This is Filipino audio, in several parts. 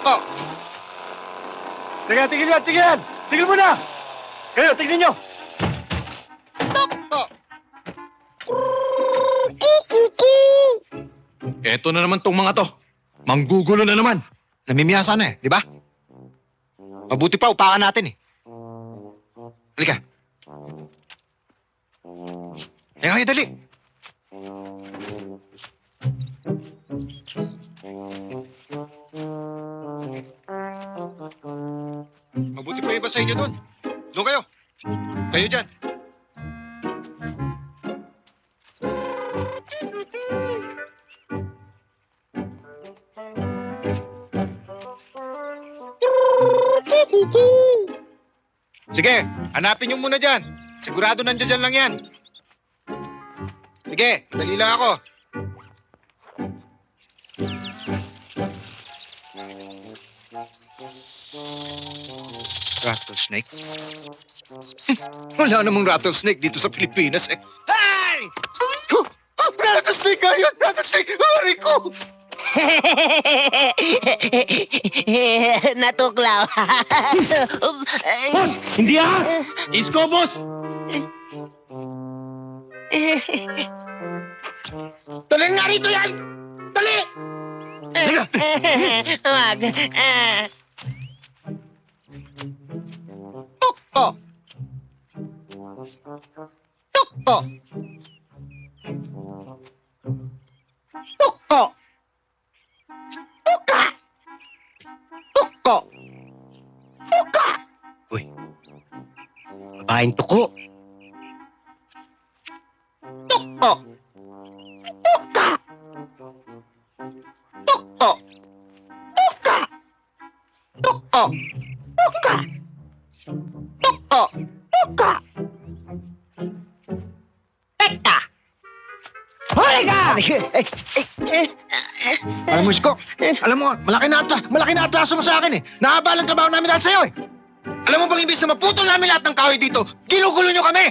Oh. Teka, tigil yan, tigil yan! Tigil muna! Kayo, tignan nyo! Oh. Eto na naman tong mga to. Manggugulo na naman. Namimiyasa na di ba? Mabuti pa, upakan natin Halika. Kayo, dali. Mabuti pa iba sa inyo doon. Doon kayo. Kayo dyan. Sige, hanapin niyo muna dyan. Sigurado nandiyan dyan lang yan. Sige, dali lang ako. Rattlesnake? Wala namang rattlesnake dito sa Pilipinas Hey! Rattlesnake nga yun! Rattlesnake! Hari ko! Natuklaw. Boss! Hindi Isko, boss! Dali nga rito yan! Dali! Wag. Tukpo! Tukpo! Tukpo! Tuka! Tukpo! Tuka! Uy, babaeng tuko. Tukpo! Tuka! Tukpo! Tuka! Tukpo! Tuka! Tukpo! Tuka! Pekta! Huli ka! Alam mo, Isko, alam mo, malaki na atraso mo sa akin Nahabal ang trabaho namin dahil sa'yo Alam mo bang imbis na maputol namin lahat ng kahoy dito, ginugulo nyo kami!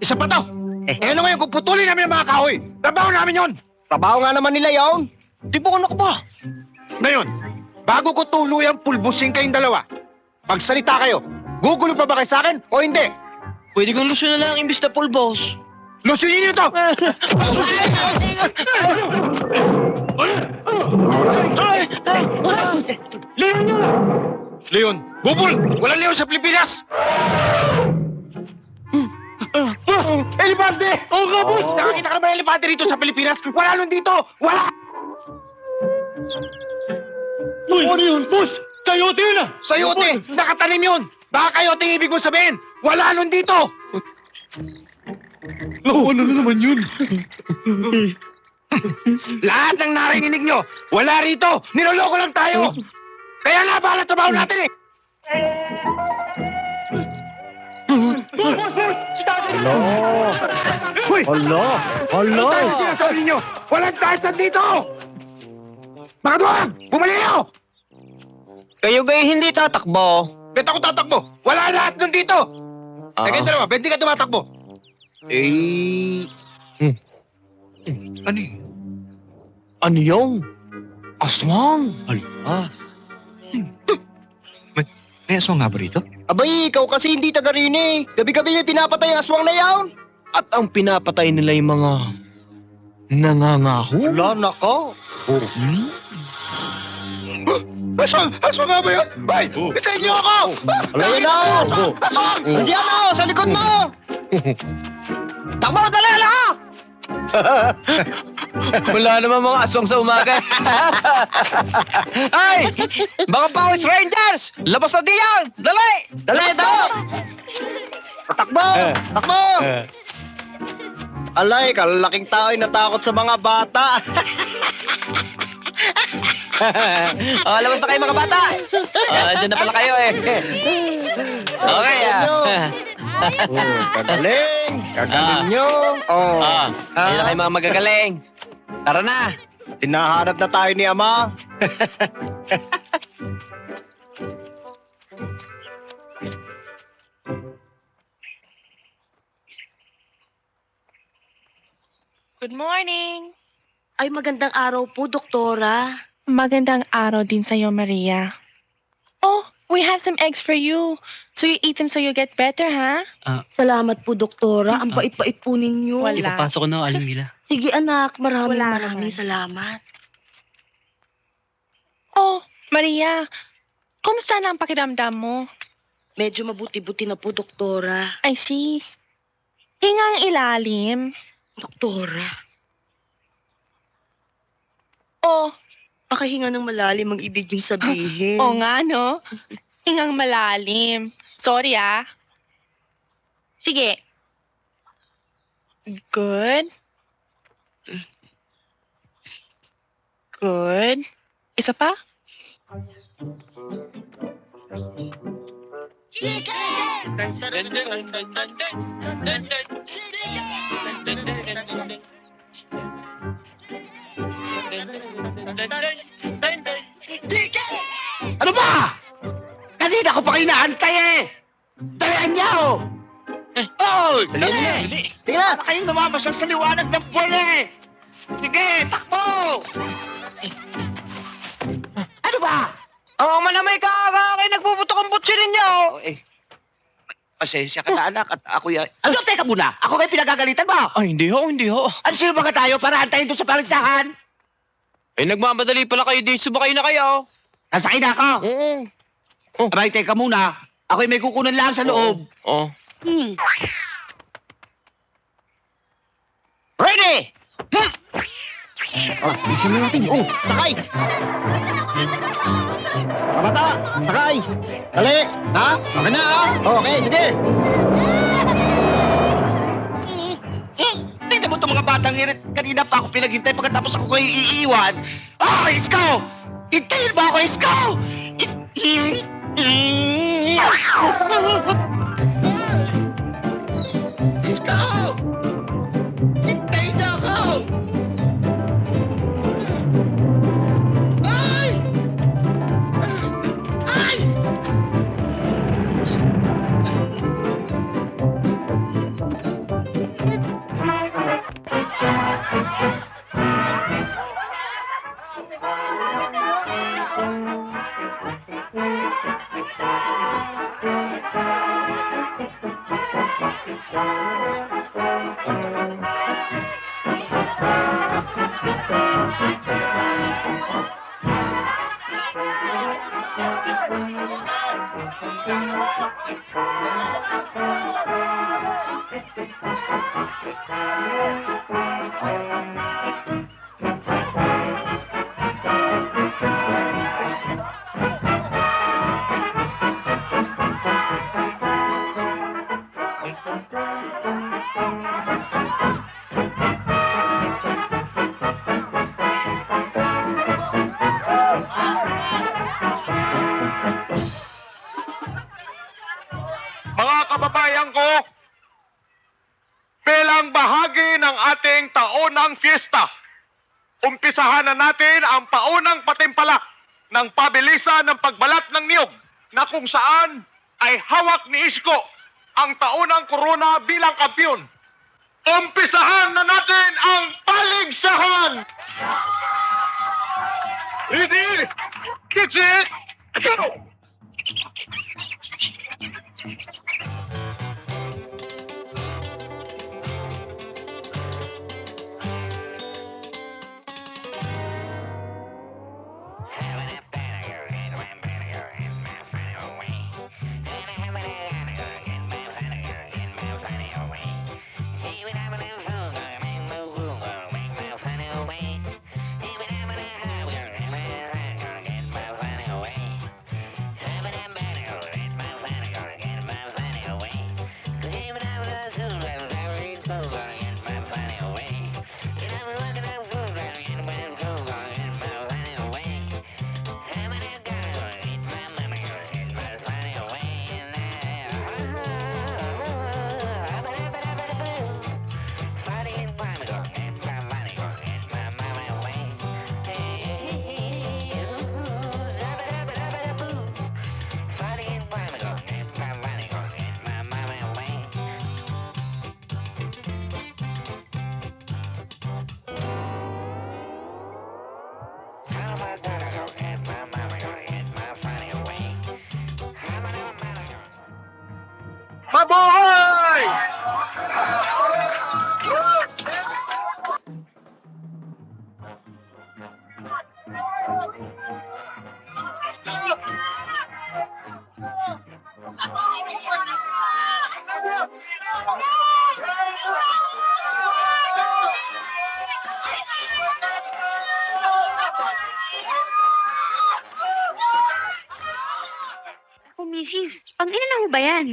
Isa pa to! Ano ngayon kung putulin namin ang mga kahoy? Trabaho namin yon! Trabaho nga naman nila yun. Di ba ko ba? Ngayon, bago ko tuluyang pulbusin kayong dalawa, pagsalita kayo, gugulo pa ba kayo sa akin o hindi? Pwede kang lusyo na lang imbis na pulbos. Lusunin niyo to! Leon nyo! Leon, bubul! Walang Leon sa Pilipinas! Elefante! Oo nga, boss! Nakakita ka na ba ng elefante rito sa Pilipinas? Wala nun dito! Wala! Uy! Ano yun? Boss! Sayote yun Sayote! Nakatanim yun! Baka kayote ang ibig mo sabihin! Wala nun dito! Ano na naman yun? Lahat ng narinig nyo, wala rito! Niloloko lang tayo! Kaya nga, bahala trabaho natin Boss! Hello? Uy! Hello? Ano tayo sinasabi ninyo? Walang tarzan dito! Mga duwag! Bumalik kayo! Kayo ba'y hindi tatakbo? Bet ako tatakbo! Wala lahat nun dito! Teka yung dalawa, bet di ka tumatakbo! Ano yun? Ano yung? Aswang. Hala. May aswang nga ba rito? Abay, ikaw kasi hindi taga rin Gabi-gabi may pinapatay ang aswang na yaon. At ang pinapatay nila yung mga nangangaho. Wala na ka. Aswang! Aswang nga ba yun? Bay! Hintayin niyo ako! Alayan na! Aswang! Andiyan na! Sa likod mo! Takbo! Dali! Ala ka! Wala naman mga aswang sa umaga. Ay! Mga Power Rangers! Labas na diyan! Dali! Dali ito! Takbo! Takbo! Alay, kalalaking tao ay natakot sa mga bata. Labas na kayo mga bata! Diyan na pala kayo Okay Kagaling! Kagaling nyo! Ayan na kayo mga magagaling. Tara na! Tinahanap na tayo ni Ama. Good morning. Ay, magandang araw po, Doktora. Magandang araw din sa'yo, Maria. Oh, we have some eggs for you. So you eat them so you get better, ha? Salamat po, Doktora. Ang bait-bait po ninyo. Wala. Ipapasok ko na, Aling Mila. Sige, anak. Maraming Wala maraming naman. salamat. Oh, Maria. Kumusta na ang pakiramdam mo? Medyo mabuti-buti na po, Doktora. I see. Hingang ilalim. Doktora, Oh, pakahinga ng malalim ang ibig niyong sabihin. oo nga, no? Hingang malalim. Sorry, ah. Sige. Good. Good. Isa pa? Ano ba? Kanina ko pa kayo naantay eh! Dalian niya oh! Oh! Dali! Sige na! Kayong namamasyal sa liwanag ng buwan eh! Sige! Takbo! Ano ba? Oo, manamay ka kayo nagpuputok ang butsi ninyo. Eh, pasensya ka na anak at ako yan. Ano? Teka muna! Ako kayo pinagagalitan mo! Ay, hindi ho, hindi ho. Ano sino ba tayo para antayin doon sa palagsahan? Eh, nagmamadali pala kayo din. Subakay na kayo. Nasakay na ako! Oo. Abay, teka muna. Ako'y may kukunan lang sa loob. Oo. Hmm. Ready! Bilisan na natin. Oh, sakay! Mga bata, sakay! Dali! Ha? Okay na, ha? Okay, sige! Tingnan mo itong mga batang irit. Kanina pa ako pinaghintay pagkatapos ako kayo iiwan. Oh, Isko! Hintayin mo ako, Isko! Isko! Hintayin na ako! Ay! Ay! Mga kababayan ko, bilang bahagi ng ating taunang fiesta, umpisahan na natin ang paunang patimpalak ng pabilisan ng pagbalat ng niyog na kung saan ay hawak ni Isko ang taunang korona bilang kampiyon. Umpisahan na natin ang paligsahan! Ready? Get it? Go! Mabuhay! Ako, misis, pang ilan na ho ba yan?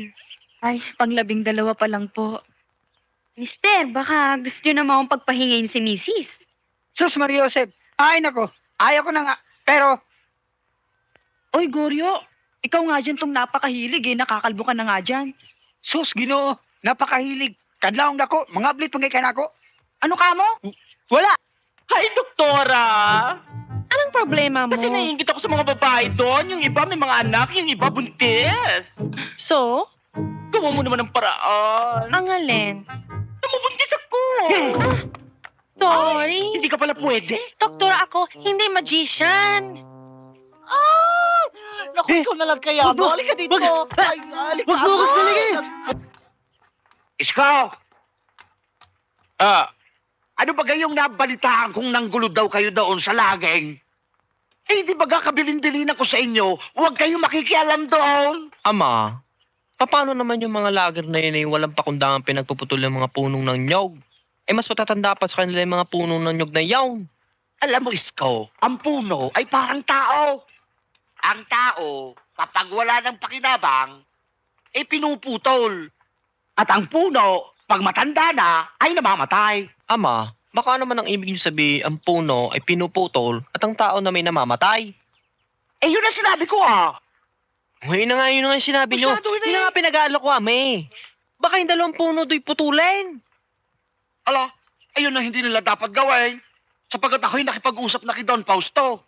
Ay, pang-12 pa lang po. Mister, baka gusto nyo naman akong pagpahingayin si misis. Sus, Maria Josep. Ay, nako. Ayaw ko na nga. Pero, Oy, Goryo, ikaw nga dyan tong napakahilig eh. Nakakalbo ka na nga dyan. sus, Ginoo. Napakahilig. Kadlaong nako. Mga blit pangay ka nako. Ano ka mo? Wala. Hi, Doktora! Anong problema mo? Kasi naiingit ako sa mga babae doon. Yung iba may mga anak, yung iba buntis. So, Gawa mo naman ng paraan. ang alin? Namubuntis ako! Sorry. Hindi ka pala pwede? Doktora ako, hindi magician. Naku, ikaw na lang kaya mo. Halika dito. Ay, halika. Wag mo ako saligin. Isko! Ano ba gayong nabalitaan kung nanggulo daw kayo doon sa laging? Eh, di ba kabilin-bilin ako sa inyo, huwag kayong makikialam doon. Ama, paano naman yung mga lager na yun ay walang pakundangan pinagpuputol ng mga punong ng nyog? Eh mas matatanda pa sa kanila yung mga punong ng nyog na yawn. Alam mo, Isko, ang puno ay parang tao. Ang tao, kapag wala ng pakinabang, eh pinuputol. At ang puno, pag matanda na, ay namamatay. Ama, baka naman ang ibig niyo sabihin ang puno ay pinuputol at ang tao na may namamatay. Eh, yun ang sinabi ko ah. Ngayon na nga yun nga yung sinabi niyo. Masyado na Yun na nga pinag-aalok ko, ame. Baka yung 2 puno do'y putulin. Ala, ayun na hindi nila dapat gawin. Sapagkat ako'y nakipag-usap na kay Don Fausto.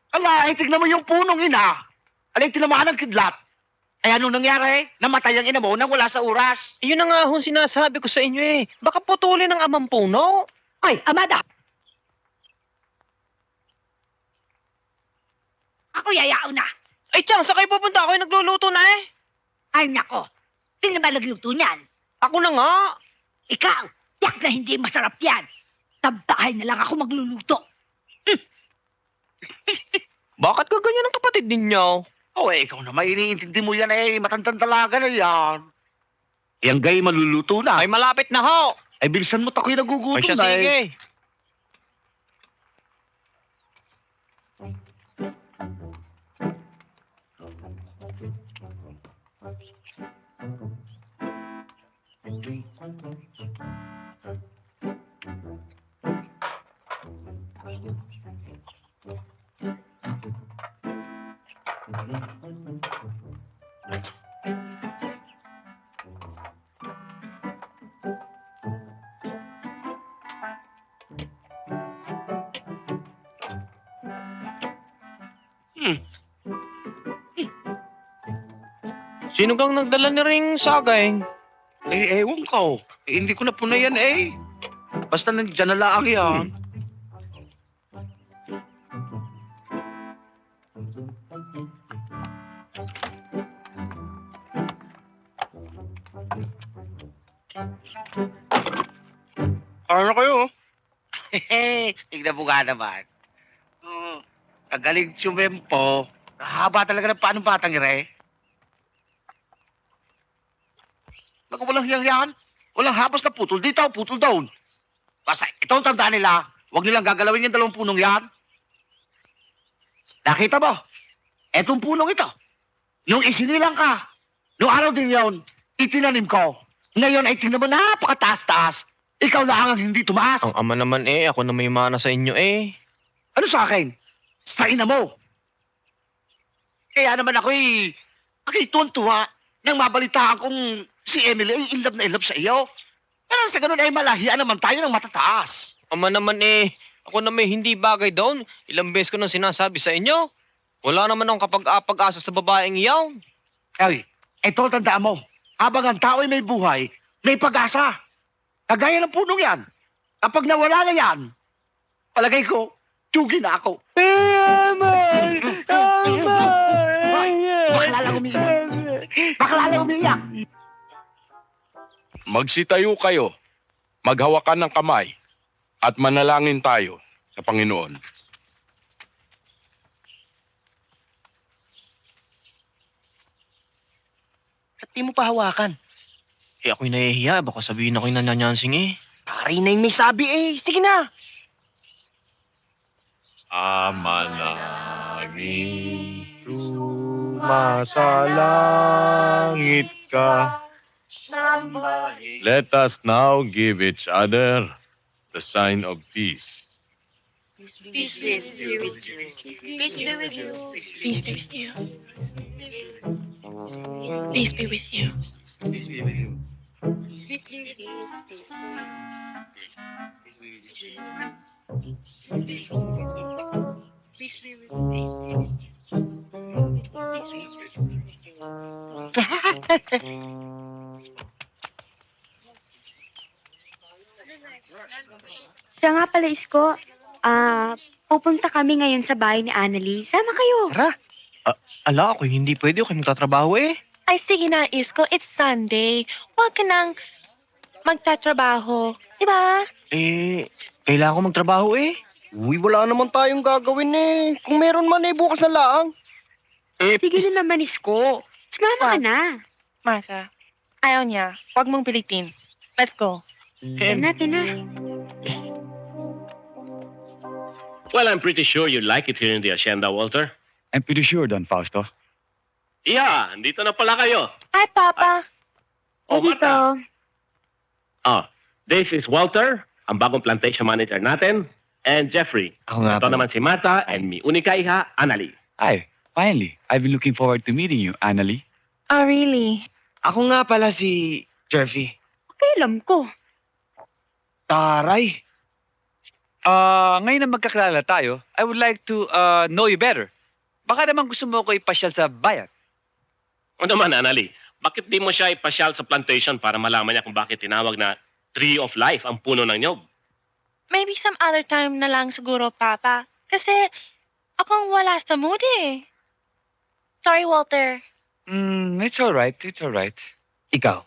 Ala, tignan mo yung punong ina. Alay, tinamaan ng kidlat. Ay, anong nangyari? Namatay ang ina mo nang wala sa oras. Yun na nga hong sinasabi ko sa inyo eh. Baka putulin ng amang puno. Ay, Amada! Ako yayao na. Ay, tiyang, sa kayo pupunta? Ako'y nagluluto na eh. Ay, nako. Sino ba nagluto niyan? Ako na nga. Ikaw, yak na hindi masarap yan. Sa bahay na lang ako magluluto. Bakit ka ganyan ang kapatid ninyo? Oh, eh, ikaw naman iniintindi mo yan eh. Matandang dalaga na yan. Yang gay maluluto na. Ay, malapit na ho. Ay, bilisan mo ako'y nagugutom Ay, siya, na eh. sige. Sino kang nagdala ni ring sagay? Eh, ewan ko. Eh, hindi ko na po na yan eh. Basta nandiyan na lang yan. Ano kayo? Hehe, tignan mo nga naman. Kagaling sumempo. Haba talaga ng paanong batang ire. Naku, walang hiyang yan. Walang habas na putol dito, putol doon. Basta ito ang tandaan nila. Huwag nilang gagalawin yung 2 punong yan. Nakita mo? Etong punong ito. Nung isinilang ka, nung araw din yon, itinanim ko. Ngayon ay tingnan mo napakataas-taas. Ikaw lang ang hindi tumaas. Ang ama naman eh, ako na may mana sa inyo eh. Ano sa akin? Sa ina mo. Kaya naman ako'y tuwan-tuwa nang mabalitaan kong si Emily ay in love sa iyo. Pero sa ganun ay malahian naman tayo ng matataas. Ama naman eh, ako na may hindi bagay doon. Ilang beses ko nang sinasabi sa inyo. Wala naman akong kapag-apag-asa sa babaeng iyaw. Ay, ito tandaan mo. Habang ang tao ay may buhay, may pag-asa. Kagaya ng punong yan. Kapag nawala na yan, palagay ko, tsugi na ako. Bakla lang umiiyak. Bakla lang umiiyak. magsitayo kayo, maghawakan ng kamay, at manalangin tayo sa Panginoon. Ba't di mo pa hawakan? Eh, ako'y nahihiya. Baka sabihin ako'y nanyanyansing eh. Pare na yung may sabi eh. Sige na. Ama namin, sumasalangit ka. Let us now give each other the sign of peace. Peace be with you. Peace be with you. Peace be with you. Siya nga pala, Isko. Pupunta kami ngayon sa bahay ni Annalie. Sama kayo. Tara. Ala, ako'y hindi pwede. Ako'y magtatrabaho eh. Ay, sige na, Isko. It's Sunday. Huwag ka nang magtatrabaho. Diba? Eh, kailangan ko magtrabaho eh. Uy, wala naman tayong gagawin eh. Kung meron man eh, bukas na lang. Sige na naman, Isko. Sumama ka na. Martha, ayaw niya. Huwag mong pilitin. Let's go. Natin na. Well, I'm pretty sure you like it here in the Hacienda, Walter. I'm pretty sure, Don Fausto. Yeah, andito na pala kayo. Hi, Papa. Oh, Dito. Martha. This is Walter, ang bagong plantation manager natin, and Jeffrey. Ako nga Ito naman si Martha, and mi unika iha, Annalie. Hi, finally. I've been looking forward to meeting you, Annalie. Oh, really? Ako nga pala si Jeffy. Kailam ko. Taray. Ngayon na magkakilala tayo, I would like to know you better. Baka naman gusto mo ko ipasyal sa bayan. O naman, Annalie, bakit di mo siya ipasyal sa plantation para malaman niya kung bakit tinawag na Tree of Life ang puno ng nyog? Maybe some other time na lang siguro, Papa. Kasi akong wala sa mood eh. Sorry, Walter. It's alright, it's alright. Ikaw,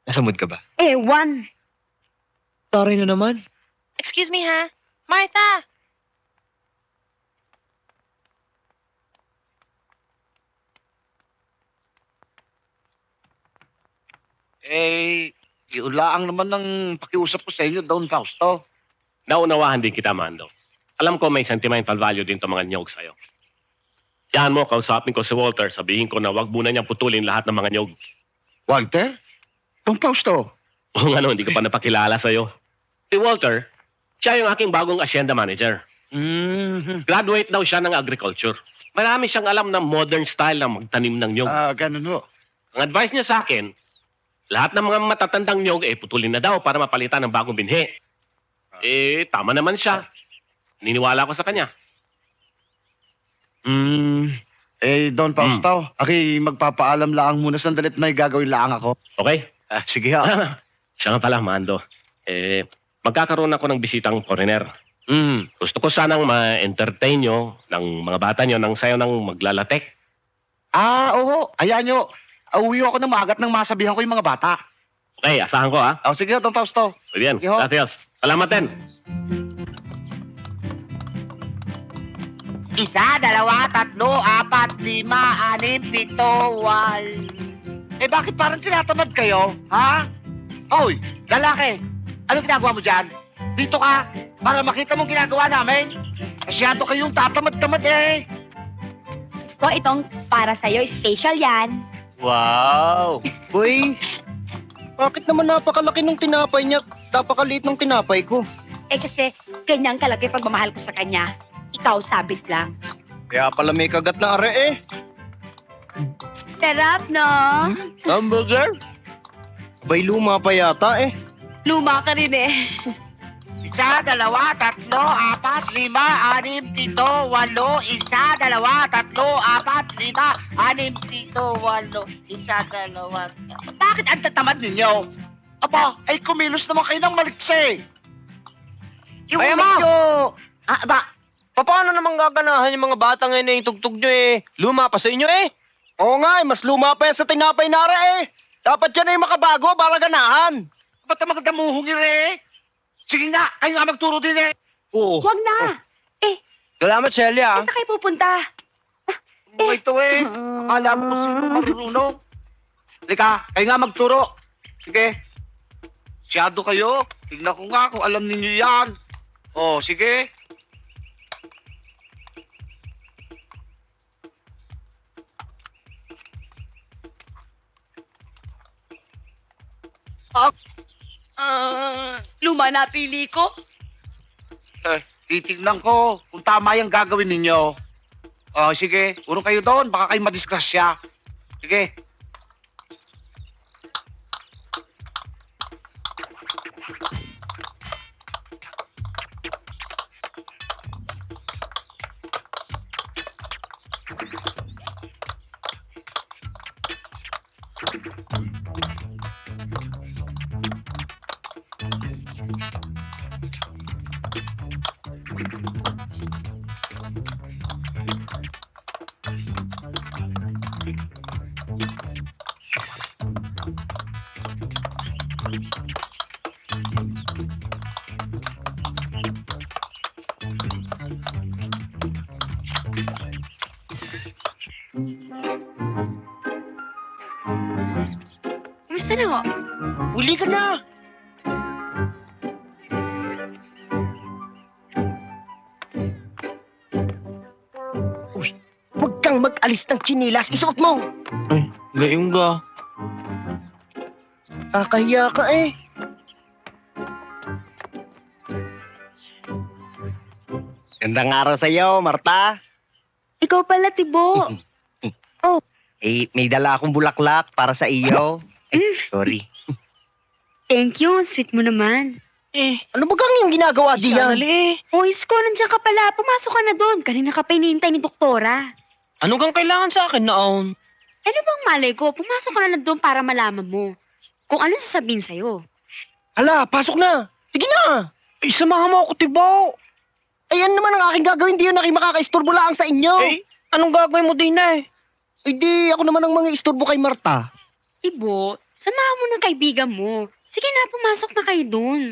nasa mood ka ba? Ewan. Taray na naman. Excuse me, ha? Martha! Iulaang naman ng pakiusap ko sa inyo, Don Fausto. Naunawahan din kita, Mando. Alam ko may sentimental value din to mga nyog sa'yo. Yan mo, kausapin ko si Walter, sabihin ko na wag muna niyang putulin lahat ng mga nyog. Walter? Don Fausto? O ano, hindi ko pa napakilala sa'yo. Si Walter, siya yung aking bagong hacienda manager. Graduate daw siya ng agriculture. Marami siyang alam ng modern style na magtanim ng nyog. Ganun ho. Ang advice niya sa akin, lahat ng mga matatandang nyog, putulin na daw para mapalitan ng bagong binhi. Tama naman siya. Niniwala ko sa kanya. Don Fausto, aki magpapaalam lang muna sandalit na gagawin lang ako. Okay? Sige ho. Siya nga pala, Mando. Magkakaroon ako ng bisitang foreigner. Gusto ko sanang ma-entertain nyo ng mga bata nyo nang sayo ng maglalatek. Oo. Ayan nyo. Uwi ako ng magat nang masabihan ko yung mga bata. Okay, asahan ko ha. Sige ho, Don Fausto. Muy bien, Sige ho. gracias. Salamat din. 1, 2, 3, 4, 5, 6, 7, 8. Bakit parang tinatamad kayo? Ha? Oy, lalaki. Anong ginagawa mo dyan? Dito ka, para makita mong ginagawa namin. Masyado kayong tatamad-tamad eh. Isko, itong para sa'yo, special yan. Wow! Boy, bakit naman napakalaki ng tinapay niya? Napakaliit ng tinapay ko. Kasi ganyan kalaki pagmamahal ko sa kanya. Ikaw, sabit lang. Kaya pala may kagat na are eh. Sarap, no? Hamburger? Bay, luma pa yata eh. Luma ka rin eh. 1, 2, 3, 4, 5, 6, 7, 8. 1, 2, 3, 4, 5, 6, 7, 8. Bakit ang tatamad ninyo? Aba, ay kumilos naman kayo ng malikse. Yung Ay, medyo... Paano naman gaganahan yung mga bata ngayon na yung tugtog nyo eh? Luma pa sa inyo eh. Oo nga, mas luma pa yan sa tinapay na are eh. Dapat yan ay makabago para ganahan. Ba't naman damuhong eh? Sige nga, kayo nga magturo din eh. Oo. Huwag na. Salamat, Celia. Saan kayo pupunta? Mga ito eh. Akala mo kung sino marunong. Halika, kayo nga magturo. Sige. Siyado kayo. Tignan ko nga kung alam ninyo yan. Oh, sige. Luma na pili ko. Titignan ko kung tama yung gagawin ninyo. Oh, sige. Puro kayo doon. Baka kayo madisgrasya. Sige. Gusto na ho? Huli ka na. Uy, huwag kang mag-alis ng chinilas. Isuot mo. Gayong ga. Kakahiya ka eh. Gandang araw sa'yo, Marta. Ikaw pala, Tibo. Eh, may dala akong bulaklak para sa iyo. Sorry. Thank you. Sweet mo naman. Ano ba kang yung ginagawa diyan? Oh, Isko, nandiyan ka pala. Pumasok ka na doon. Kanina ka pa hinihintay ni Doktora. Ano kang kailangan sa akin naon? Ano bang malay ko? Pumasok ka na doon para malaman mo kung ano sasabihin sa'yo. Hala, pasok na. Sige na. Ay, samahan mo ako, Tibaw. Ayan naman ang aking gagawin. Di yun aking makakaisturbo lang sa inyo. Eh, anong gagawin mo din eh? Eh di, ako naman ang mga isturbo kay Marta. Tibo, samahan mo ng kaibigan mo. Sige na, pumasok na kayo doon.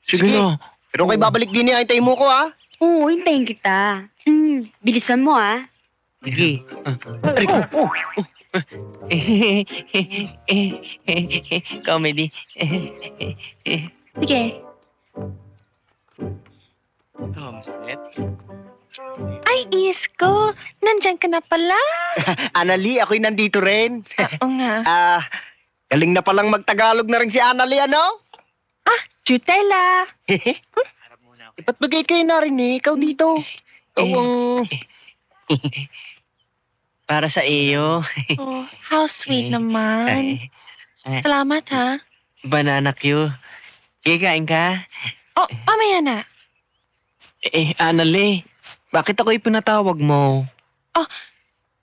Sige na. Pero kay babalik din niya, hintayin mo ko ha. Oo, hintayin kita. Bilisan mo ah. Sige. Oh. Comedy. Sige. Ay, Isko, nandyan ka na pala. Anali, ako'y nandito rin. Oo nga. Galing na palang magtagalog na rin si Anali, ano? Jutela. Ba't bagay kayo narinig? Ikaw dito. Para sa iyo. Oh, how sweet naman. Salamat, ha? Banana Q. Kikain ka? Oh, mamaya na. Anali, bakit ako ipinatawag mo?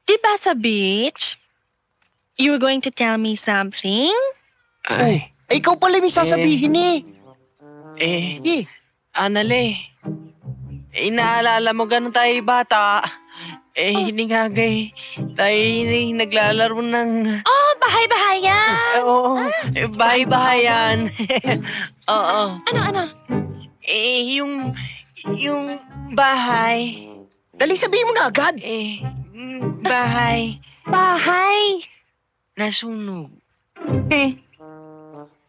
Di ba sa beach, you were going to tell me something? Ay, Ikaw pala may sasabihin eh. eh, Anali, naalala mo ganun tayo bata. Hindi nga gay. Tayo naglalaro ng... Oh, bahay-bahayan! Oo, bahay-bahayan. Oo. Ano? Yung bahay. Dali, sabihin mo na agad. Bahay. Bahay! Nasunog.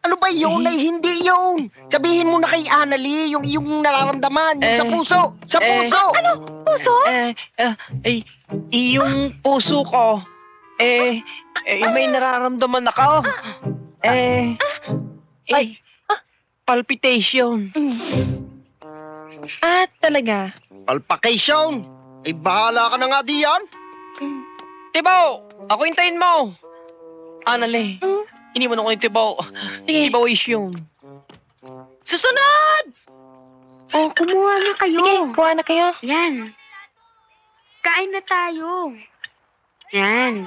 Ano ba yun? Ay, hindi yun. Sabihin mo na kay Anali yung nararamdaman. Yung sa puso. Sa puso. Puso? Yung puso ko. May nararamdaman ako. Palpitation. Talaga? Palpakation. Ay, bahala ka na nga diyan. Tibaw! Ako hintayin mo! Anali, hindi mo na ko yung Tibaw. Tibaw is yun. Susunod! Oh, kumuha na kayo. Sige, kuha na kayo. Yan. Kain na tayo. Yan.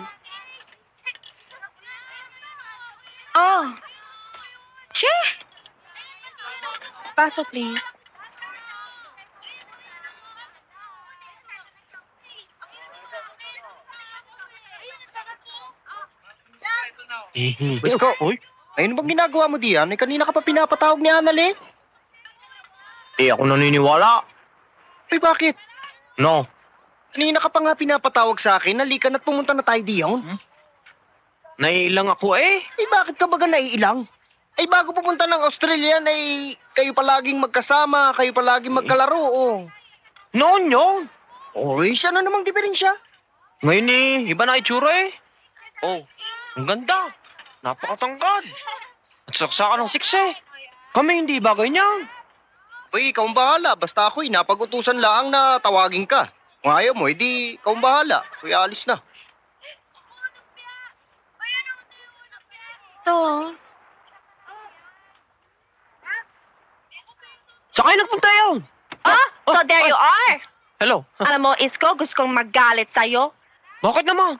Oh. Che! Pasok, please. Isko, ayun bang ginagawa mo diyan? Eh, kanina ka pa pinapatawag ni Annalie. Eh, ako naniniwala. Ay, bakit? No. Kanina ka pa nga pinapatawag sa akin. Halika na't pumunta na tayo diyon. Naiilang ako eh. Eh, bakit ka baga naiilang? Ay, bago pupunta ng Australia, ay kayo palaging magkasama, kayo palaging magkalaro, oh. Noon yun. Oy, siya na namang diferensya. Ngayon eh, iba na itsura eh. Oh, ang ganda. Napakatangkad. At saksakan ng sikse. Kami hindi bagay niyan. Uy, ikaw ang bahala. Basta ako'y napag-utusan lang na tawagin ka. Kung ayaw mo, edi ikaw ang bahala. Kuya, alis na. So, Saan kayo nagpunta yun? so there you are. Hello. Alam mo, Isko, gusto kong magalit sa'yo. Bakit naman?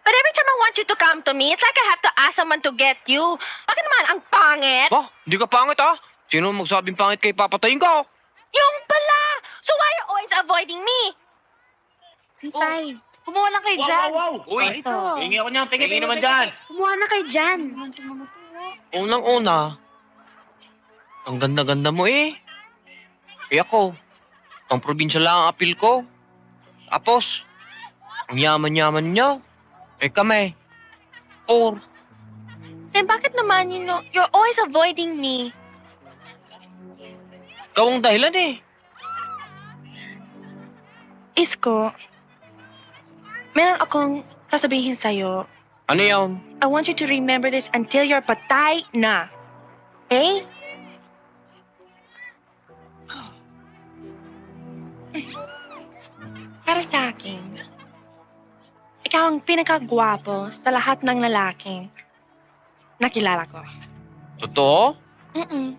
But every time I want you to come to me, it's like I have to ask someone to get you. Bakit naman, ang pangit? Ba, hindi ka pangit ah. Sino magsabing pangit kay papatayin ka? Yung pala! So why are you always avoiding me? Tay, kumuha na kayo dyan. Uy, Ito. hingi ako niyan. Hingi naman dyan. Kumuha na kayo dyan. Unang-una, ang ganda-ganda mo eh. Eh ako, ang probinsya lang ang apil ko. Tapos, ang yaman-yaman niyo. Eh kami, or, Then bakit naman, you're always avoiding me? ikaw ang dahilan eh. Isko, meron akong sasabihin sa'yo. Ano yun? I want you to remember this until you're patay na. Okay? Para sa akin, ikaw ang pinakagwapo sa lahat ng lalaking nakilala ko. Totoo? Mm-mm.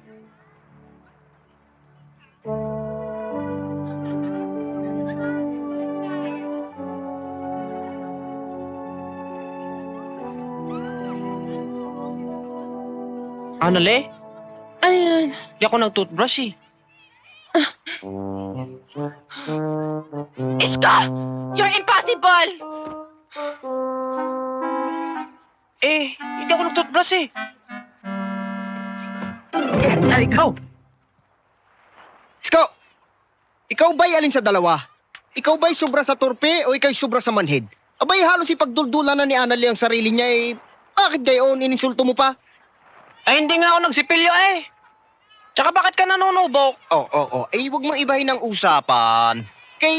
Anale? Ano yun? Di ako nag-toothbrush eh. Isko! You're impossible! Eh, hindi ako nag-toothbrush eh. Ay, ikaw! Isko! Ikaw ba'y alin sa dalawa? Ikaw ba'y sobra sa torpe o ikaw'y sobra sa manhid? Abay, halos ipagduldulan na ni Annalie ang sarili niya eh. Bakit gayon ininsulto mo pa? Ay, hindi nga ako nagsipilyo eh. Tsaka bakit ka nanunubok? Oo. Eh, huwag mong ibahin ang usapan. Kay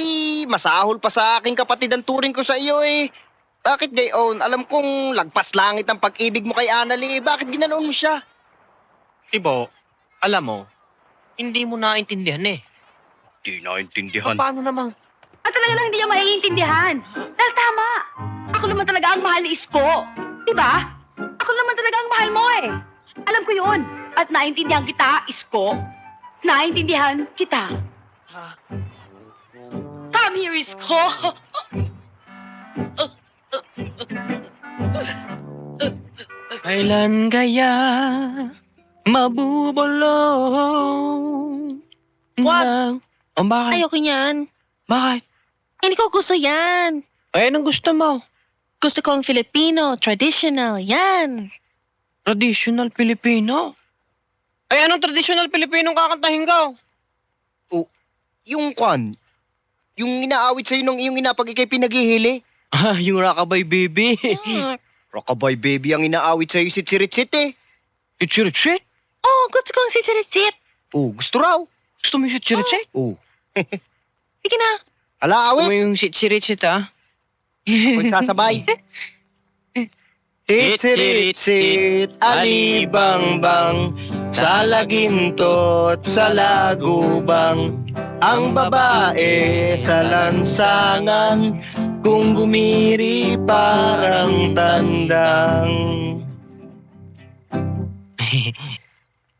masahol pa sa aking kapatid ang turing ko sa iyo eh. Bakit gayon? Alam kong lagpas langit ang pag-ibig mo kay Annalie. Bakit ginanoon mo siya? Ibo, alam mo, hindi mo naintindihan eh. Di naintindihan. Paano naman? At talaga lang hindi niya maiintindihan. Dahil tama. Ako naman talaga ang mahal ni Isko. Diba? Ako naman talaga ang mahal mo eh. Alam ko yun. At naintindihan kita, Isko. Naintindihan kita. Come here, Isko. Kailan kaya mabubulong? Wag. O bakit? Ayoko yan. Bakit? Hindi ko gusto yan. Ay, anong gusto mo? Gusto kong Filipino, traditional, yan. Traditional Filipino? Ay, anong traditional Filipino kakantahin ka? Yung kwan, yung inaawit sa'yo nung iyong inapag ikay pinaghihili. Ah, yung Rockabye Baby. Rockabye Baby ang inaawit sa'yo si Chiritsit eh. Itchiritsit? Oh, gusto kong sisirisit. Gusto raw. Gusto mo yung Itchiritsit? Sige na. Ala, Gusto mo awit. yung Itchiritsit ah? Kung sasabay. Sit, alibang-bang, sa lagintot, sa lagubang, ang babae sa lansangan, kung gumiri parang tandang.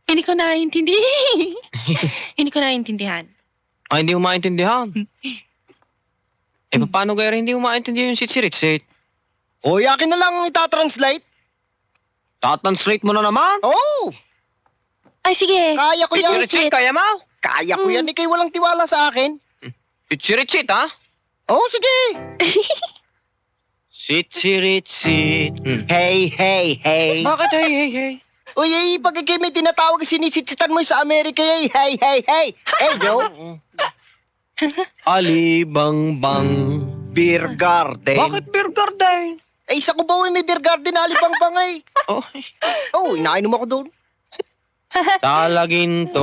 Hindi ko naiintindihan. Hindi ko naiintindihan. Ay, hindi mo maintindihan. Eh, paano kaya rin hindi mo maintindihan yung Itchiritsit? O, yakin na lang itatranslate. Tatranslate mo na naman? Oh, Ay, sige. kaya ko yan. Itchiritsit, kaya mo? Kaya ko yan, ikay walang tiwala sa akin. Itchiritsit ah? Oh, sige. Sit, sirit, sit. Hey, hey, hey. Bakit hey, hey, hey? Uy, pag ikay may tinatawag, sinisitsitan mo sa Amerika, hey, hey, hey, hey. Hey, Joe. Alibang-bang. Beer garden. Bakit beer garden? Eh, sa Cubao may beer garden na alibang-bang eh. Oh, Oh, inainom ako doon. talaginto.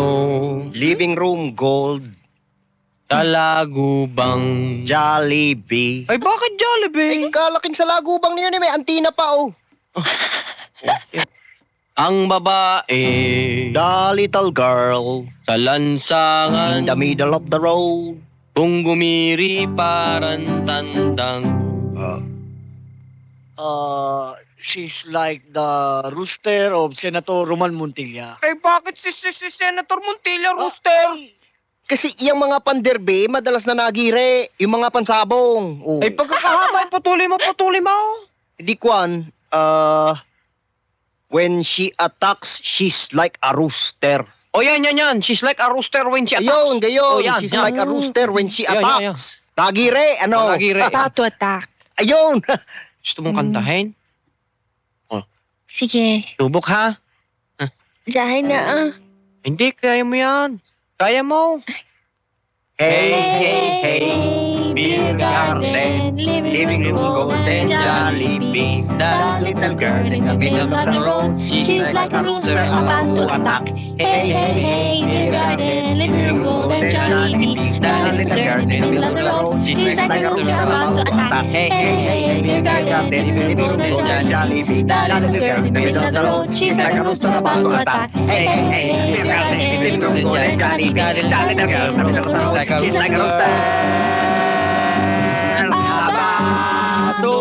Living room gold. Talagubang. Jollibee. Ay, bakit Jollibee? Ay, kalaking sa lagubang niyo may antina pa oh. Ang babae. The little girl Sa lansangan. in the middle of the road. Kung gumiri parang tandang. She's like the rooster of Senator Roman Montilla. Ay, bakit si Senator Montilla, Rooster? Kasi yung mga panderbe, madalas na nagire. Yung mga pansabong. Oh. Ay, pagkakahaba, patuloy mo. Di kwan, when she attacks, she's like a rooster. O yan. She's like a rooster when she attacks. Ayun, gayon. Oh, yan, She's yan. like a rooster when she Yan, yan, attacks. Nagire, ano? Nagire. About to attack. Ayun. Gusto mong kantahin? Sige. Subok ha? Diyahin na Hindi, kaya mo yan. Kaya mo. Hey, hey, hey. Beer garden. Living room golden Jollibee. The little girl in the middle of the road. She's like a rooster about to attack. Hey, hey, hey. Beer garden. Living room golden Jollibee. The little girl in the middle of the road. She's like a rooster about to attack. Hey, hey, hey. Beer garden. Living room golden Jollibee. The little girl in the middle of the road. She's like a rooster about to attack. Hey, hey, hey. Beer garden. Living room golden Jollibee. The little girl in the middle of the road. She's like a rooster. About to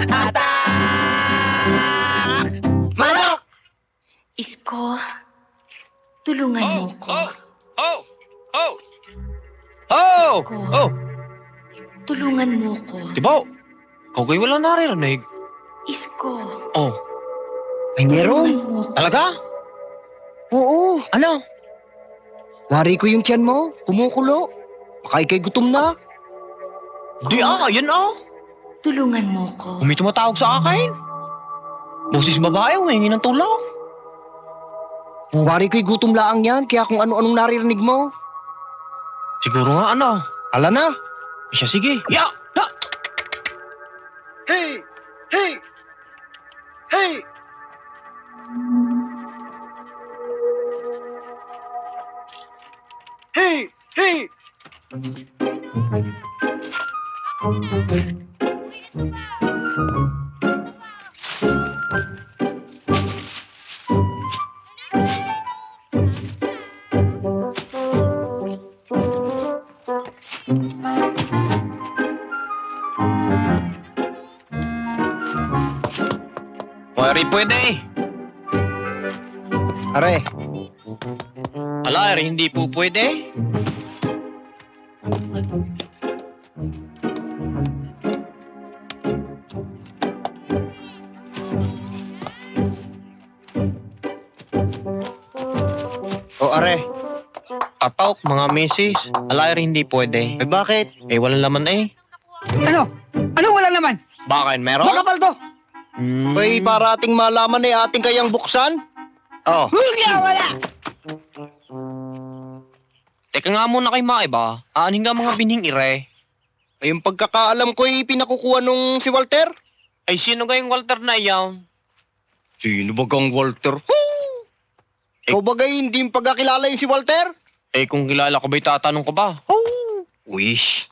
attack. Manok! Isko, tulungan mo ko. Oh! Tulungan mo ko. Diba? Ikaw kayo walang naririnig. Isko, Oh, Ay, meron? tulungan mo ko. talaga? Oo. Ano? Wari ko yung tiyan mo. Kumukulo. Baka ikay gutom na. Di yan Tulungan mo ko. May tumatawag sa akin. Boses babae, humingi ng tulong. Wari ko'y gutom laang yan. Kaya kung ano-anong naririnig mo. Siguro nga Ala na. Siya, sige. Ya! Hey! Hey! Hey! Hey! Hey! Wari pwede. Are. Ala, hindi po pwede. O are. Tatok, mga misis. Ala, hindi pwede. Ay bakit? Eh, walang laman eh. Ano? Ano wala naman? Bakit, meron? Makapal to! Ay para ating malaman eh ating kayang buksan. Oh. Wala! Teka nga muna kay Maiba. Aanin nga mga binhing ire. Ay yung pagkakaalam ko'y pinakukuha nung si Walter. Ay, sino kayong Walter na iyan? Sino ba kang Walter? Ikaw bagay hindi yung pagkakilala yung si Walter? Eh, kung kilala ko ba'y tatanong ko ba? Wish.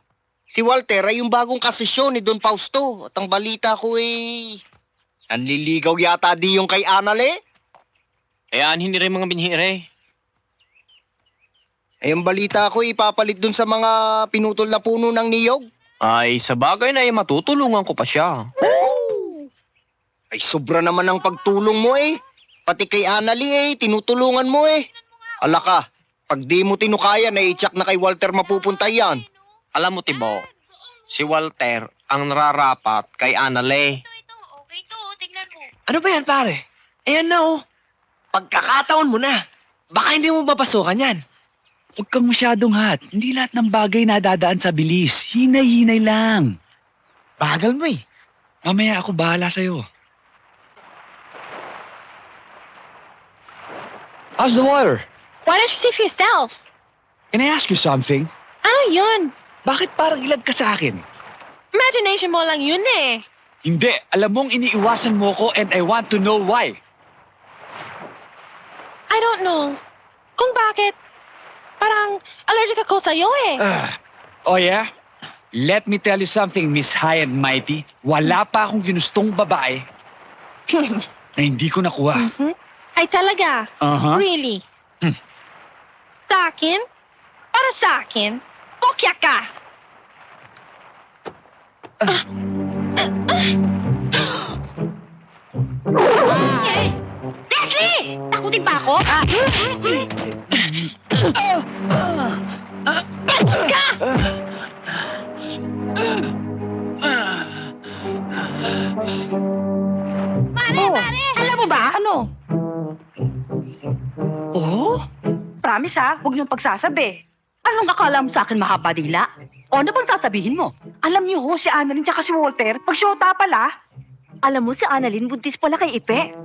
Si Walter ay yung bagong kasisyon ni Don Fausto. At ang balita ko eh... Nanliligaw yata di yung kay Anale. Eh, aanin rin mga binhing ire. Ay yung balita ko ipapalit dun sa mga pinutol na puno ng niyog. Ay, sa bagay na matutulungan ko pa siya. Ay sobra naman ang pagtulong mo eh. Pati kay Anali eh, tinutulungan mo eh. Ala ka, pag di mo tinukaya na i-check na kay Walter mapupunta yan. Alam mo, Tibo, si Walter ang nararapat kay Anale. Okay to, tignan mo. Ano ba yan, pare? Ayan na, oh. Pagkakataon mo na. Baka hindi mo mapasukan yan. Huwag kang masyadong hot. Hindi lahat ng bagay nadadaan sa bilis. Hinay-hinay lang. Bagal mo eh. Mamaya ako bahala sa'yo. How's the water? Why don't you see for yourself? Can I ask you something? Ano yun? Bakit parang ilag ka sa akin? Imagination mo lang yun eh. Hindi, alam mong iniiwasan mo ko and I want to know why. I don't know. Kung bakit. Parang allergic ako sa'yo eh. Oh yeah? Let me tell you something, Miss High and Mighty. Wala pa akong ginustong babae na hindi ko nakuha. Mhm. Ay talaga? Uh-huh. Really? Sa akin? Para sa akin? Bokya ka! Leslie! Takutin pa ako? Bastos ka! Pare! Alam mo ba? Ano? Oh? Promise ha, huwag niyong pagsasabi. Anong akala mo sa akin, makapadila? O ano bang sasabihin mo? Alam niyo ho, si Annalyn tsaka si Walter, pagsyota pala. Alam mo, si Annalyn buntis pala kay Ipe.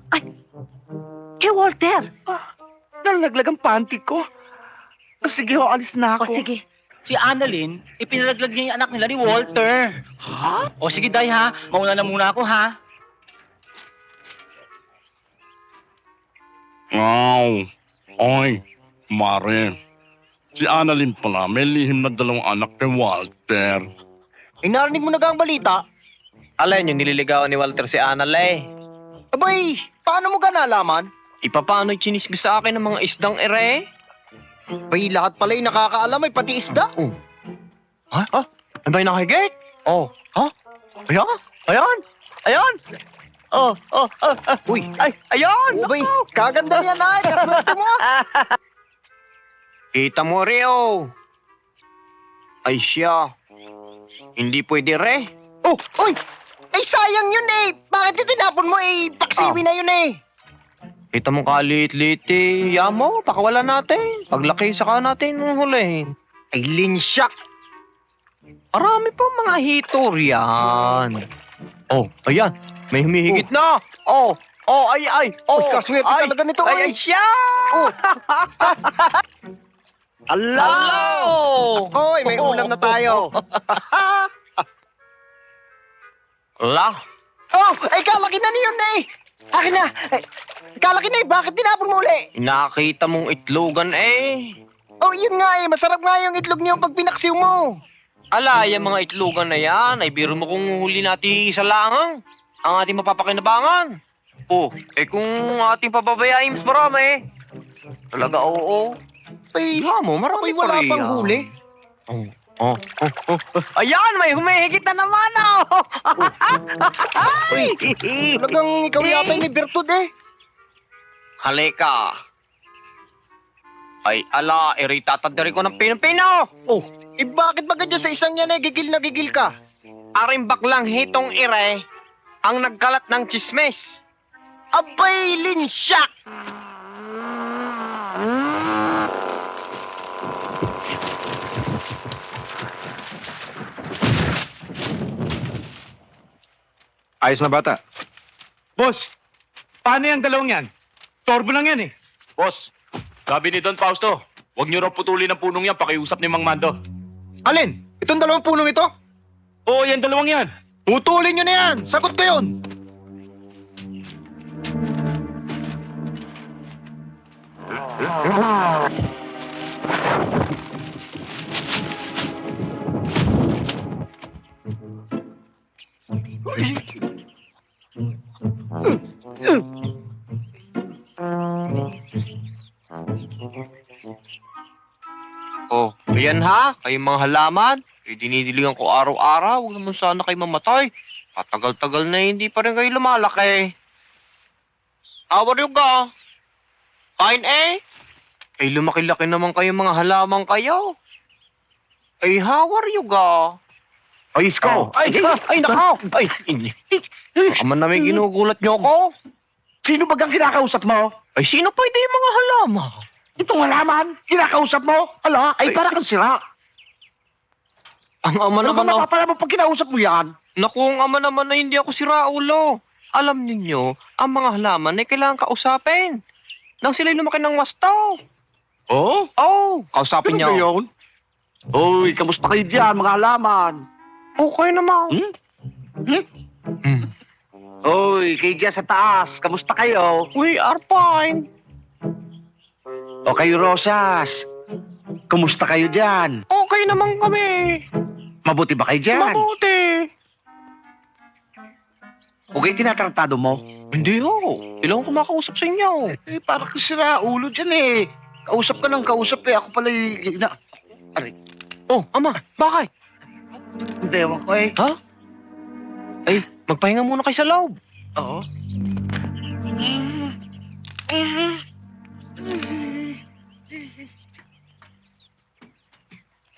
Ay, kay Walter. Nalaglag ang panty ko. Sige ho, alis na O ako. sige, si Annalyn, ipinalaglag niya yung anak nila ni Walter. Ha? O sige, Day ha. Mauna na muna ako ha. Oy, Mare. Si Annalyn pala, may lihim na 2 anak kay Walter. Eh, narinig mo na ga ang balita? Alin yung nililigawan ni Walter si Annalyn? Abay, paano mo ga nalaman? Ipapano'y chinismis sa akin ng mga isdang ere? Abay, lahat pala'y nakakaalam ay pati isda. Ha? Ano ba yung nakigit? Oh. Ha? Ayan? Ayan? Ayan? Uy, ay, ayan! Abay, kaganda niyan ay. Kaswerte mo. Kita mo, Rio. Ay siya. Hindi pwede, re. Oh, oy! Ay, sayang yun eh. Bakit tinapon mo eh? Paksiwi na yun eh. Kita mo kalit-lit eh. Yamo, pakawala natin. Paglaki, saka natin hulihin. Ay, linsyak. Marami pa mga hitor yan. Oh, ayan. May humihigit na. Oh, ay. Oh, Uy, kaswerte ay, talaga nito, ay. ay. Siya! Oh. Ala! Hello! Oy, may ulam na tayo. Ala! Oh, ay kalaki na niyon eh. Akin na. Ay, kalaki na eh. Bakit tinapon mo uli? Nakita mong itlogan eh. Oh, yun nga eh. Masarap nga yung itlog niyo pag pinaksiw mo. Ala, yung mga itlogan na yan, ay biro mo kung huli natin isa lang ang ating mapapakinabangan. Oh, eh kung ating pababayain mas marami. Talaga, oo. Ay, Mo, marami ako'y wala pa rin. pang huli. Oh. Ayan, may humihigit na naman, oh. Uy, talagang ikaw yata yung may bertud eh. Halika. Ay, ala, iritatadari ko ng pinang-pino. Oh, eh bakit ba ganyan sa isang yan eh? Gigil na gigil ka. Arimbak lang hitong ire ang nagkalat ng chismes. Abay, linsyak! Ayos na bata. Boss, paano yung 2 yan? Torbo lang yan eh. Boss, sabi ni Don Fausto, huwag niyo raw putulin ang punong yan, pakiusap ni Mang Mando. Alin? Itong 2 punong ito? Oo, yan 2 yan. Putulin nyo na yan! Sagot ko yun! Oh, ayan ha, kayong mga halaman. Eh, dinidiligan ko araw-araw. Huwag naman sana kayo mamatay. Patagal-tagal na hindi pa rin kayo lumalaki. Awar yung ka. Kain eh. Ay, lumaki-laki naman kayo mga halaman kayo. Ay, how are you ga? Ay, Isko! Ay, nakaw! Ay, baka man na may ginugulat niyo ko. Sino bagang kinakausap mo? Ay, sino pwede yung mga halaman? Itong halaman, kinakausap mo? Ala, ay para kang sira. Ang ama Ano ba naman, mapapala mo pag kinausap mo yan? naku, ang ama naman na hindi ako si Raulo. Alam ninyo, ang mga halaman ay kailangan kausapin. Nang sila'y lumaki ng wasto. Oo? Oh, kausapin Ganun ba niyo. yun? Uy, kamusta kayo dyan, mga halaman? Okay naman. Uy, kayo dyan sa taas, kamusta kayo? We are fine. O kayo, Rosas, kamusta kayo dyan? Okay naman kami. Mabuti ba kayo dyan? Mabuti. Okay, tinatratado mo? Hindi ho. Kailangan ko makausap sa inyo. Eh, parang kasira ulo dyan eh. Kausap ka ng kausap eh. Ako pala Oh, ama, bakit? Hindi, ewan ko eh. Ha? Ay, magpahinga muna kayo sa loob. Oo.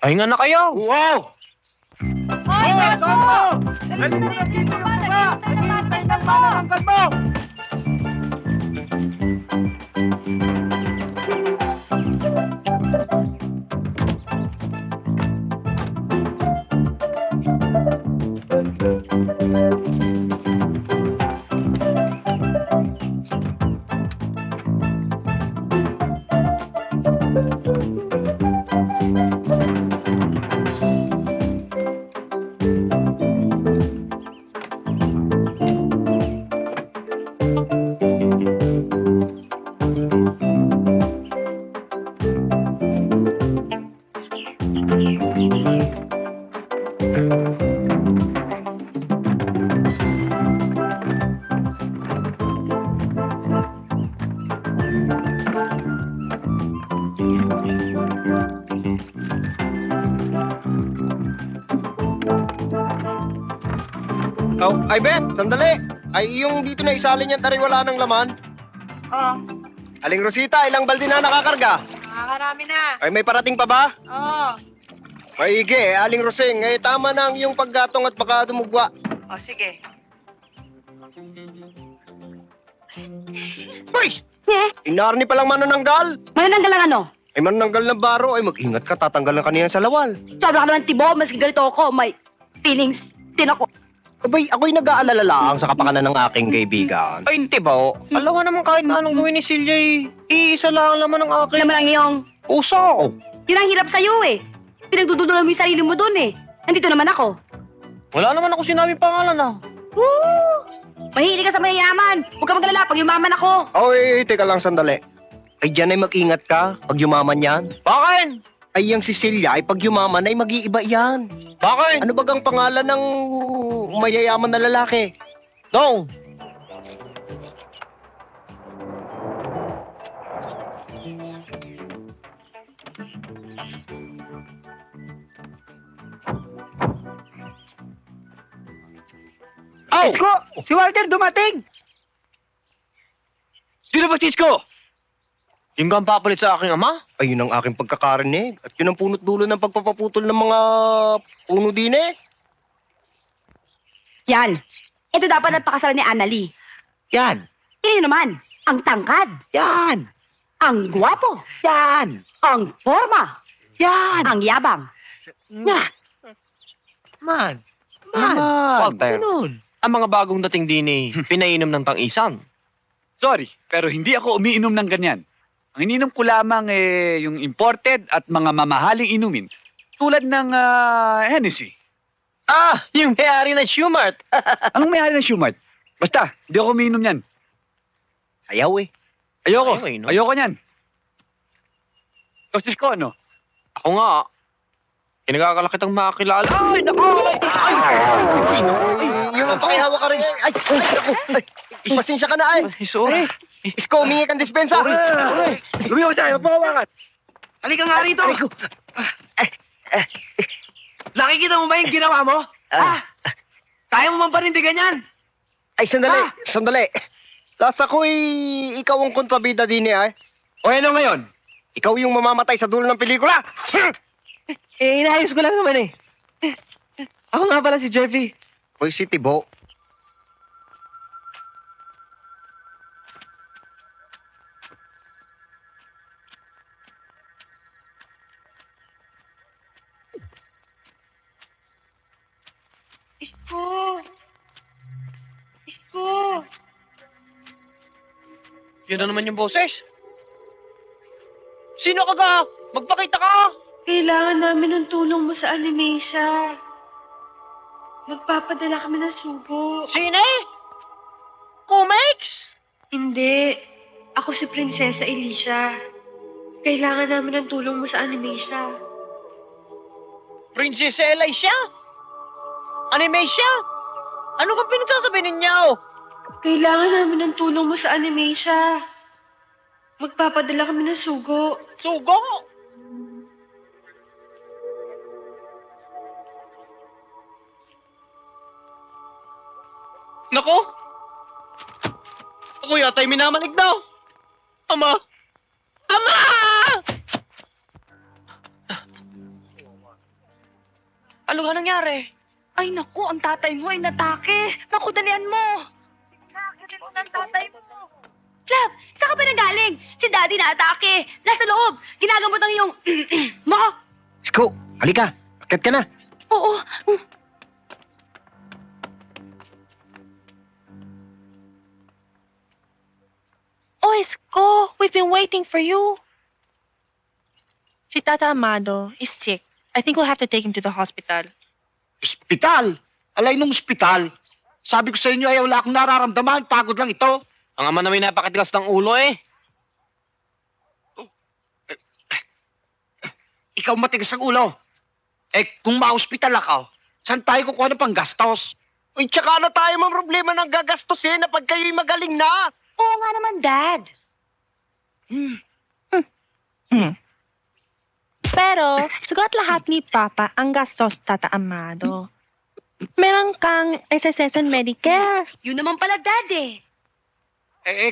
Pahinga na kayo. Wow! Hoy, Marco! Oh, ay Bet, sandali. Ay yung dito na isalin yan tari wala ng laman. Oo. Aling Rosita, ilang balde na nakakarga? Nakakarami na. Ay may parating pa ba? Oo. Maigi, Aling Roseng, tama na ang iyong paggatong at baka dumugwa. O, sige. Uy! Inarni palang manananggal. Manananggal lang ano? Ay manananggal na baro, ay mag-ingat ka, tatanggal na kanina sa lawal. Sobra ka naman tibo, maski ganito ako, may feelings din ako. Abay, ako'y nag-aalala lang sa kapakanan ng aking kaibigan. Ay, hindi ba? Alam nga naman kahit na anong gawin ni Silya, iisa lang naman ang aking Alam mo lang yung, puso. yun ang hirap sa'yo eh. Pinagdududulan mo yung sarili mo dun eh. Nandito naman ako. Wala naman ako sinabi pangalan ah. Woo! Mahilig ka sa mayayaman. Huwag ka magalala pag yumaman ako. Oy, teka lang sandali. Ay, diyan ay mag-ingat ka pag yumaman yan. Bakit? Ay, yung Cecilia, ay pag yumaman ay mag-iiba yan. Bakit? Ano bagang pangalan ng mayayaman na lalaki? Dong! Oh! Cisco! Si Walter dumating! Sino ba Cisco? Yung kang papalit sa aking ama? Ay, yun ang aking pagkakarinig. At yun ang punot dulo ng pagpapaputol ng mga puno din eh. Yan. Ito dapat at pakasalan ni Annalie. Yan! Sino naman? Ang tangkad. Yan! Ang gwapo. Yan! Ang forma. Yan! Ang yabang. Nga! Man! Walter, Ganun! ang mga bagong dating din eh, pinainom ng tang-isan. Sorry, pero hindi ako umiinom ng ganyan. Ang ininom ko lamang yung imported at mga mamahaling inumin. Tulad ng Hennessy. Ah, yung may-ari ng Schumart. Anong may-ari ng Schumart? Basta, hindi ako umiinom yan. Ayaw eh. Ayoko. Ayaw, no? Ayoko niyan. Ikaw, Cisco, ano? Ako nga, kinagagalakit ang makakilala. Ay, naku! Ay! Ay, naku, yung pakihawa ka rin. Ay, naku. Ay, pasensya ka na ay. Ay, sorry. Isko, humingi kang dispensa. Lumiyaw sa'yo, pawakan! Halika nga rito! Nakikita mo ba yung ginawa mo? Kaya mo man panindigan yan? Ay, sandali, sandali. Lasa ko'y ikaw ang kontrabida din eh ay. O ano ngayon? Ikaw yung mamamatay sa dulo ng pelikula. Inayos ko lang naman eh. Ako nga pala si Jervy. Hoy, si Tibo. Yun na naman yung boses. Sino ka ga? Magpakita ka! Kailangan namin ng tulong mo sa Animasia. Magpapadala kami ng sugo. Sino? Comics? Hindi. Ako si Prinsesa Alicia. Kailangan namin ng tulong mo sa Animasia. Princess Elisha? Animasia? Ano kang pinagsasabi ninyo? Kailangan namin ng tulong mo sa Animasia. Magpapadala kami ng sugo. Sugo? Nako! Ako yata'y minamalig daw! Ama! Ama! Ano nga nangyari? Ay naku, ang tatay mo ay natake. Naku, dalian mo. Nakakasin mo ng tatay mo. Love, saan ka ba nagaling? Si Daddy na atake. Nasa loob. Ginagamot ang iyong... mo. Isko, halika. Akit ka na. Oo. Oh, Isko, we've been waiting for you. Si Tata Amado is sick. I think we'll have to take him to the hospital. Ospital? Alay nung ospital. Sabi ko sa inyo ay wala akong nararamdaman. Pagod lang ito. Ang ama namin napakatigas ng ulo eh. Ikaw matigas ang ulo. Eh, kung ma-hospital ako, saan tayo kukuha ng panggastos? Uy, tsaka na tayo mang problema ng gagastusin na pag kayo'y magaling na. Oo nga naman, Dad. Pero, sugat lahat ni Papa ang gastos, Tata Amado. Meron kang SSS and Medicare. Yun naman pala, Dad eh.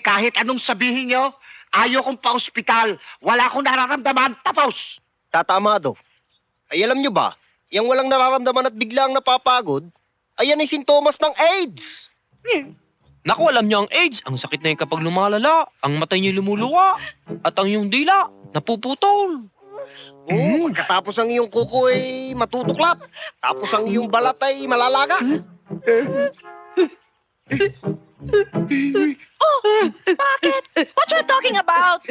Kahit anong sabihin nyo, ayaw kong pa-hospital. Wala akong nararamdaman. Tapos! Tata Amado, ay alam nyo ba, yung walang nararamdaman at biglang napapagod, ayan ay sintomas ng AIDS. Naku, alam niyo ang AIDS. Ang sakit na yun kapag lumalala. Ang mata niyo lumuluwa. At ang iyong dila, napuputol. Oo, pagkatapos ang iyong kuko ay matutuklap. Tapos ang iyong balat ay malalaga. Bakit? What you talking about?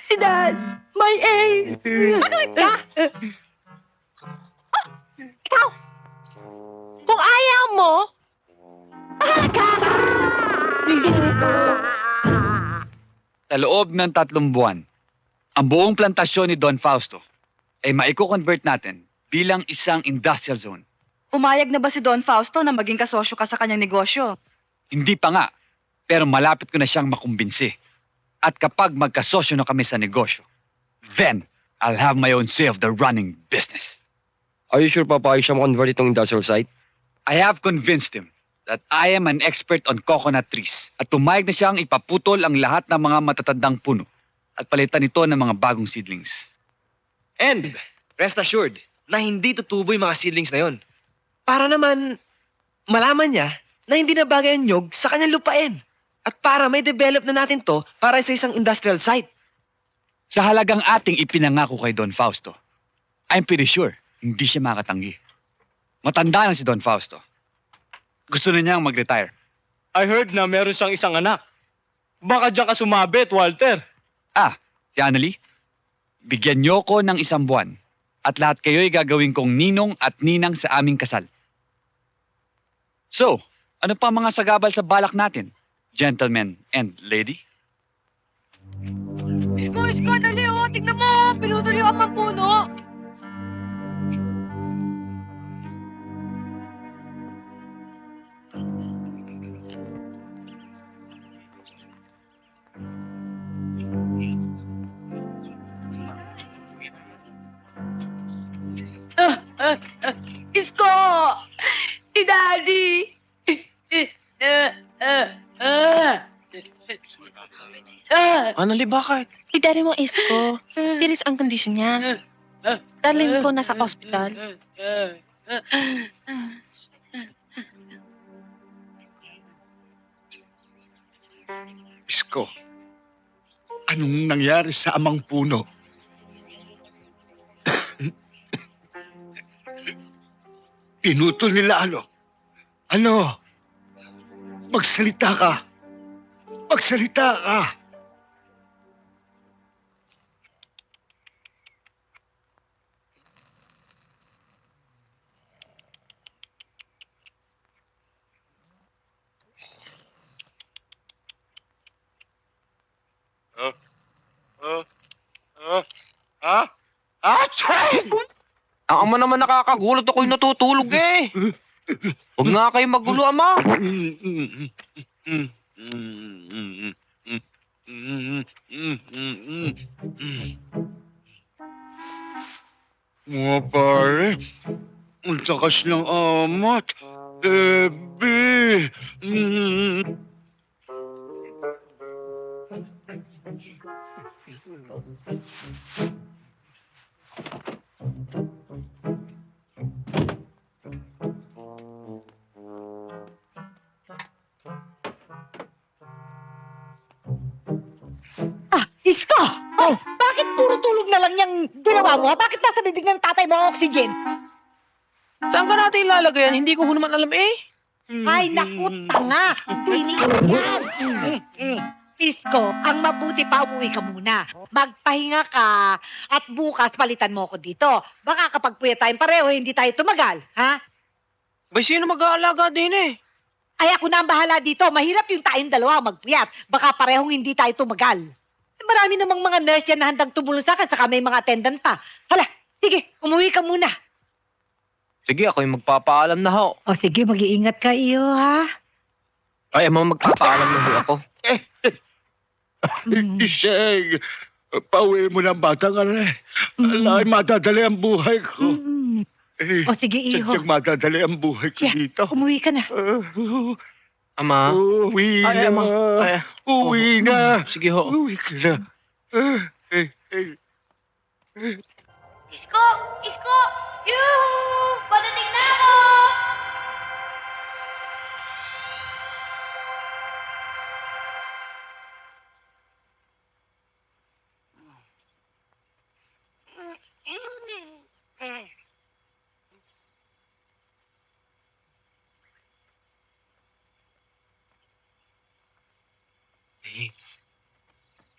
Si Dad, may AIDS. Magawin ka! Oh, ikaw! Kung ayaw mo, Sa loob ng 3 buwan, ang buong plantasyon ni Don Fausto ay maiko-convert natin bilang isang industrial zone. Umayag na ba si Don Fausto na maging kasosyo ka sa kanyang negosyo? Hindi pa nga, pero malapit ko na siyang makumbinsi. At kapag magkasosyo na kami sa negosyo, then I'll have my own say of the running business. Are you sure papayag siya ma-convert itong industrial site? I have convinced him that I am an expert on coconut trees at pumayag na siyang ipaputol ang lahat ng mga matatandang puno at palitan ito ng mga bagong seedlings. And rest assured na hindi tutubo yung mga seedlings na yon. Para naman malaman niya na hindi na bagay ang nyog sa kanyang lupain. At para may develop na natin to para sa isang industrial site. Sa halagang ating ipinangako kay Don Fausto, I'm pretty sure hindi siya makatanggi. Matanda na si Don Fausto. Gusto na niyang mag-retire. I heard na meron siyang isang anak. Baka diyan ka sumabit, Walter. Si Annalie, bigyan niyo ko ng 1 buwan at lahat kayo'y gagawin kong ninong at ninang sa aming kasal. So, ano pa mga sagabal sa balak natin, gentlemen and lady? Isko, dali oh. Tignan mo. Pinutol yung amang puno. Isko! Si Daddy! Anali, bakit? si Daddy mo Isko, serious ang kondisyon niya. Darling ko nasa hospital. Isko, anong nangyari sa amang puno? Pinutol nila ano? Ano? Magsalita ka. Magsalita ka. Ha? Aching! Ang ama naman nakakagulat, ako'y natutulog eh. Huwag nga kayo magulo, ama. Mga pare, ang takas ng amat. Ebe. Isko! Oh, bakit puro tulog na lang yung ginawa mo? Bakit nasa bibig ng tatay mo ang oxygen? Saan ka natin ilalagay yan? Hindi ko naman alam eh. Ay, naku, tanga! Clinic yan! Isko, ang mabuti pa umuwi ka muna. Magpahinga ka at bukas palitan mo ko dito. Baka kapag puya tayong pareho, hindi tayo tumagal. Ha? Bay, sino mag-aalaga din eh? Ay, ako na ang bahala dito. Mahirap yung tayong dalawa magpuyat. Baka parehong hindi tayo tumagal. Marami namang mga nurse yan na handang tumulong sa akin, saka may mga attendant pa. Hala, sige, umuwi ka muna. Sige, ako'y magpapaalam na ho. O sige, mag-iingat ka iyo, ha? Ay, ama, magpapaalam na ho ako. Iseng, pauwi mo ng batang Alay, madadali ang buhay ko. O sige, iho. Sadyang madadali ang buhay ko Siya, dito. umuwi ka na. Ama? Uwi Ay, na. ama. Ay, Uwi na. Sige ho. Uwi ka na. Isko! Isko! Yuhu! Padating na ako!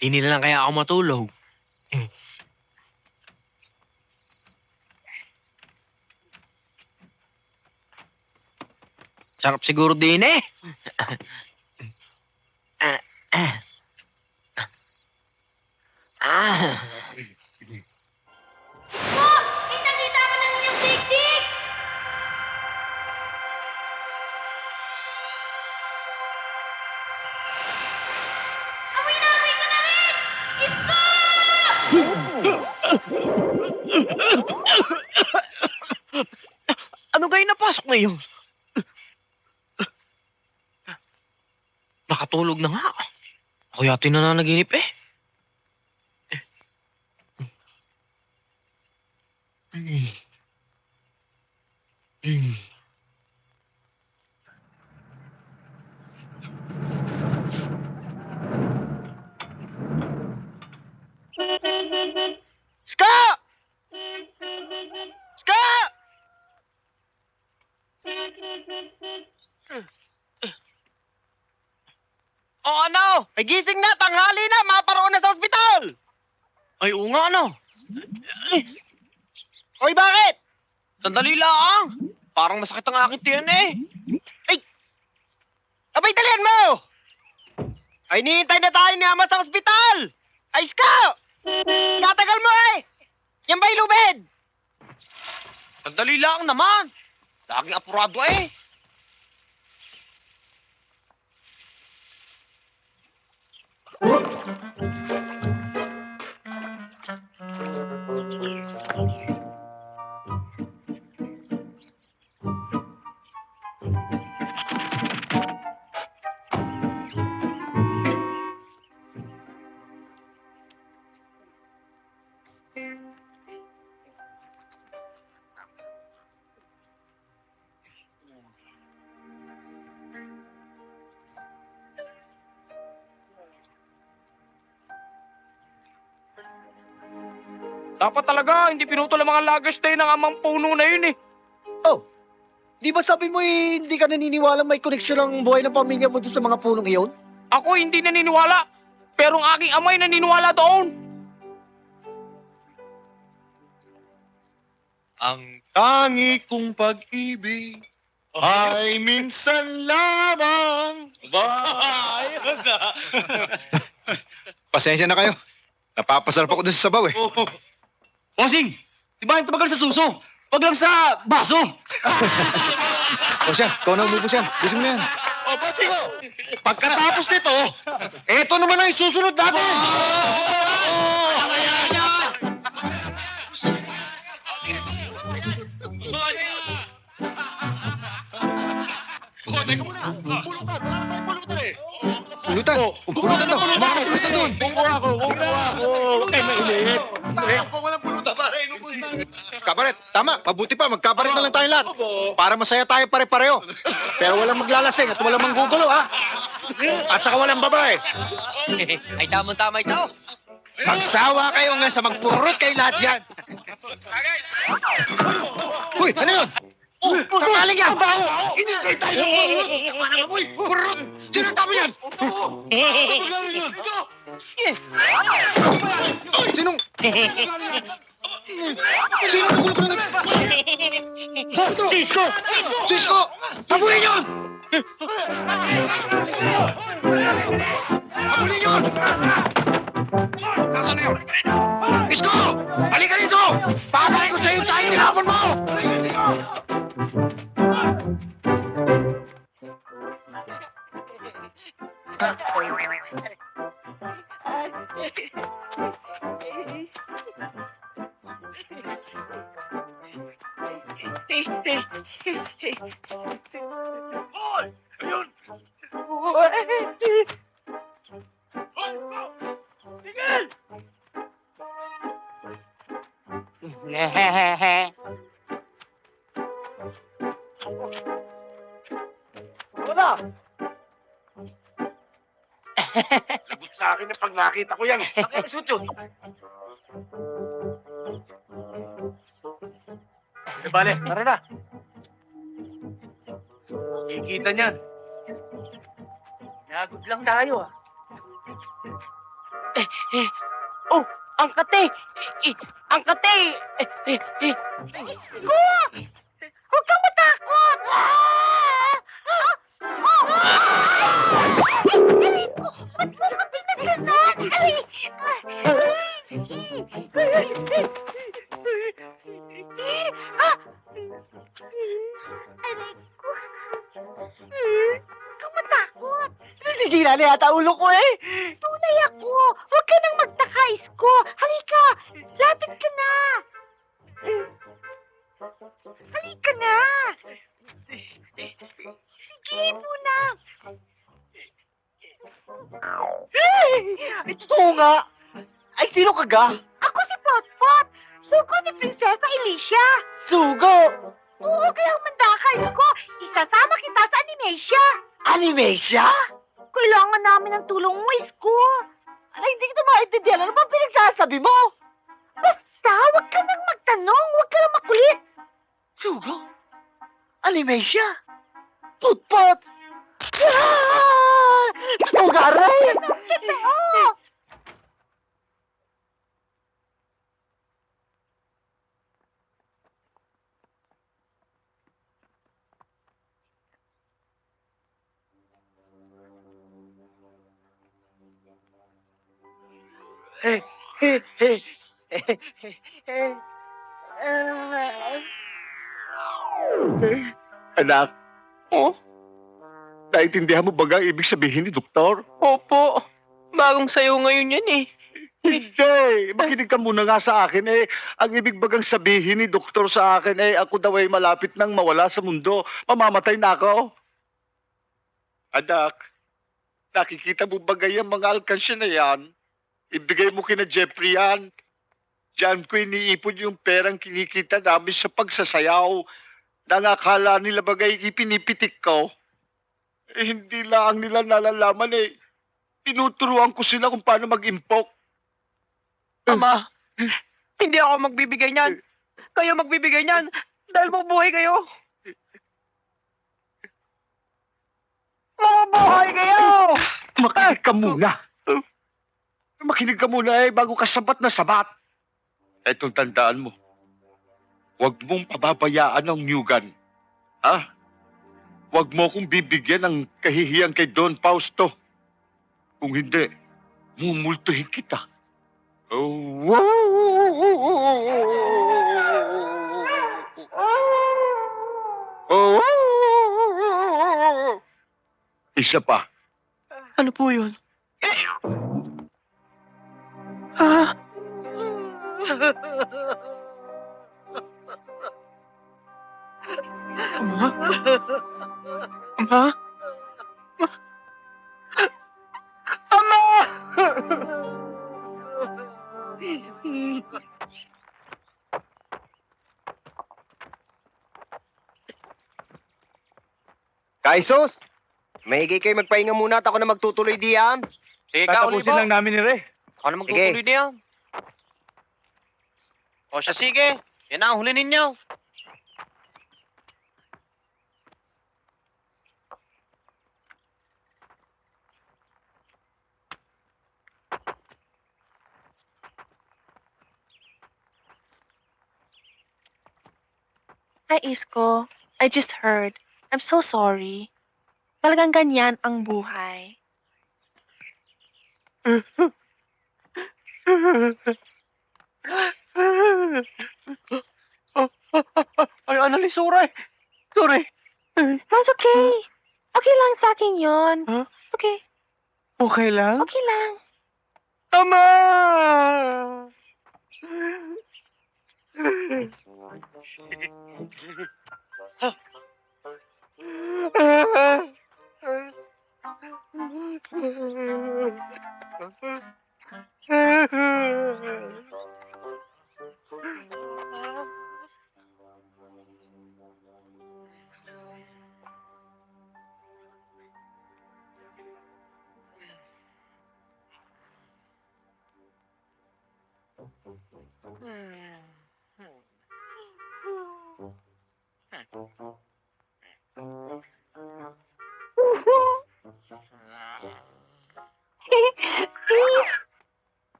Hindi na lang kaya ako matulog. Sarap siguro din eh. Isko! Kita-kita ko ng iyong dikdik! Amoy ko na rin! Isko! Ano kayo napasok ngayon? Nakatulog na nga. Ako yata yung nananaginip eh. Ska! Ska! O ano? Ay gising na, tanghali na, maparoon na sa ospital! Ay, oo nga ano. Oy, bakit? Sandali lang. Parang masakit ang aking tiyan eh. Abay, dalihan mo! Ay, nihintay na tayo ni Ama sa ospital! Ay, Ska! Tatagal mo eh! Yan ba'y lubid? Sandali lang naman. Laging apurado eh. Dapat talaga, hindi pinutol ang mga lagaste ng amang puno na yun eh. Di ba sabi mo hindi ka naniniwala may koneksyon ang buhay ng pamilya mo doon sa mga punong iyon? Ako hindi naniniwala, pero ang aking amay naniniwala doon. Ang tangi kong pag-ibig ay minsan lamang. Bye! Pasensya na kayo. Napapasarap ako dun sa sabaw eh. Bossing! Di ba yung tumagal sa suso? Wag lang sa baso! O siya, ikaw na umubos yan. Busin mo yan. O, bossing! Pagkatapos nito, eto naman ang isusunod natin! Pulutan! Pulutan daw! Mga pulutan doon! Kukuha ako! Huwag kayo mainit. Kabaret, tama. Mabuti pa, magkabaret na lang tayo lahat. Para masaya tayo pare-pareho. Pero walang maglalasing at walang manggugulo, ha? At saka walang babae. Ay, tamang-tama ito. Magsawa kayo nga sa magpurot kayo lahat yan. Uy, ano yun? Sakaling yan! Hinintay tayo ng purot! Uy, purot! Sino ang tama yan? Sinong... Sino ang gulo ko lang? Cisco! Cisco! Habulin yun! Habulin yun! Nasaan na yun? Cisco! Halika rito! Pakalay ko sa'yo yung tayong tinapon mo! Lagot sa akin na pag nakita ko yan. Bakit suot yun? Bale, tara na. Kikita niyan. Nagod lang tayo ah. Oh, ang kate! Ang kate! Isko! Huwag kang matakot! Aray ko! Ba't mo ko tinaganan? Aray ko! Huwag kang matakot! Sinisira na yata ulo ko eh. Tunay ako! Huwag ka nang magtaka, Isko! Halika! Lapit ka na! Halika na! Sige muna! Ito nga. Ay, sino ka ga? Ako si Potpot! Sugo ni Prinsesa Alicia! Sugo! Oo, kaya humanda ka, Isko! Isasama kita sa Animasia! Animasia? Kailangan namin ng tulong mo, Isko! Ay, hindi kita maintindihan. Ano ba pinagsasabi mo? Basta, huwag ka nang magtanong! Huwag ka nang makulit! Sugo? Animasia? Putpot! Totoo ka, Aray! Totoo! Anak, naintindihan mo ba ang ibig sabihin ni Doktor? Opo. Bagong sayo ngayon yan eh. Hindi. Makinig ka muna nga sa akin eh. Ang ibig bagang sabihin ni Doktor sa akin eh, ako daw ay malapit nang mawala sa mundo. Mamamatay na ako. Anak, nakikita mo ba gayang mga alkansya na yan? Ibigay mo kina Jeffrey yan. Diyan ko iniipon yung perang kinikita namin sa pagsasayaw. Nangakala nila bagay ipinipitik ko. Eh, hindi lang nila nalalaman eh. Tinuturuan ko sila kung paano mag-impok. Ama, hindi ako magbibigay niyan. Kayo magbibigay niyan dahil mabuhay kayo. Mabuhay kayo! Makinig ka muna. Makinig ka muna eh, bago ka sabat na sabat. Etong tandaan mo. Huwag mong pababayaan ang Newgan. Ha? Huwag mo akong bibigyan ng kahihiyan kay Don Fausto. Kung hindi, mumultuhin kita. Isa pa. Ano po yun? Ah! Ama? Ama? Ama! Kaisos! Maigi kayo magpahinga muna at ako na magtutuloy diyan. Sige ka, Tatapusin Olivo. lang namin ni Ray. Ako na magtutuloy diyan. O siya, sige. Yan na ang huli ninyo. Hi, Isko. I just heard. I'm so sorry. Talagang ganyan ang buhay. Ay, Annalyn, sorry. Sorry. That's okay. Okay lang sa akin yun. Huh? It's okay. Okay lang? Okay lang. Ama!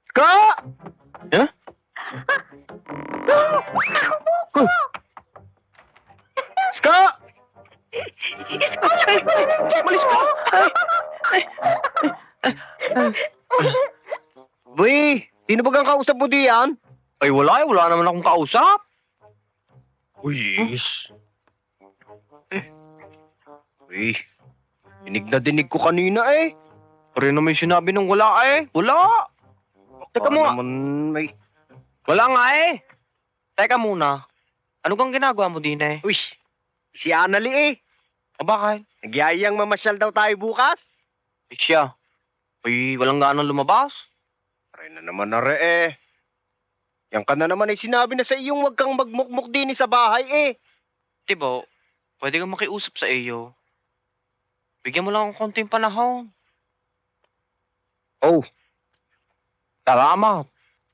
Ska! Huh? Ska! Malis ka! Boy, sino ba kang kausap mo diyan? Ay, wala eh. Wala naman akong kausap. Uy, yes. Uy, dinig na dinig ko kanina eh. Pare naman yung sinabi nung wala eh. Wala. Teka mo. Naman may... Wala nga eh. Teka muna. Ano kang ginagawa mo din eh? Uy, si Annalie eh. O bakit? Nagyayang mamasyal daw tayo bukas. Eh, siya. Ay, walang ganang lumabas. Aray na naman na eh. Yan ka na naman ay sinabi na sa iyong wag kang magmukmuk din sa bahay eh. Diba, pwede kang makiusap sa iyo. Bigyan mo lang ng konting panahon. Oh. Salamat.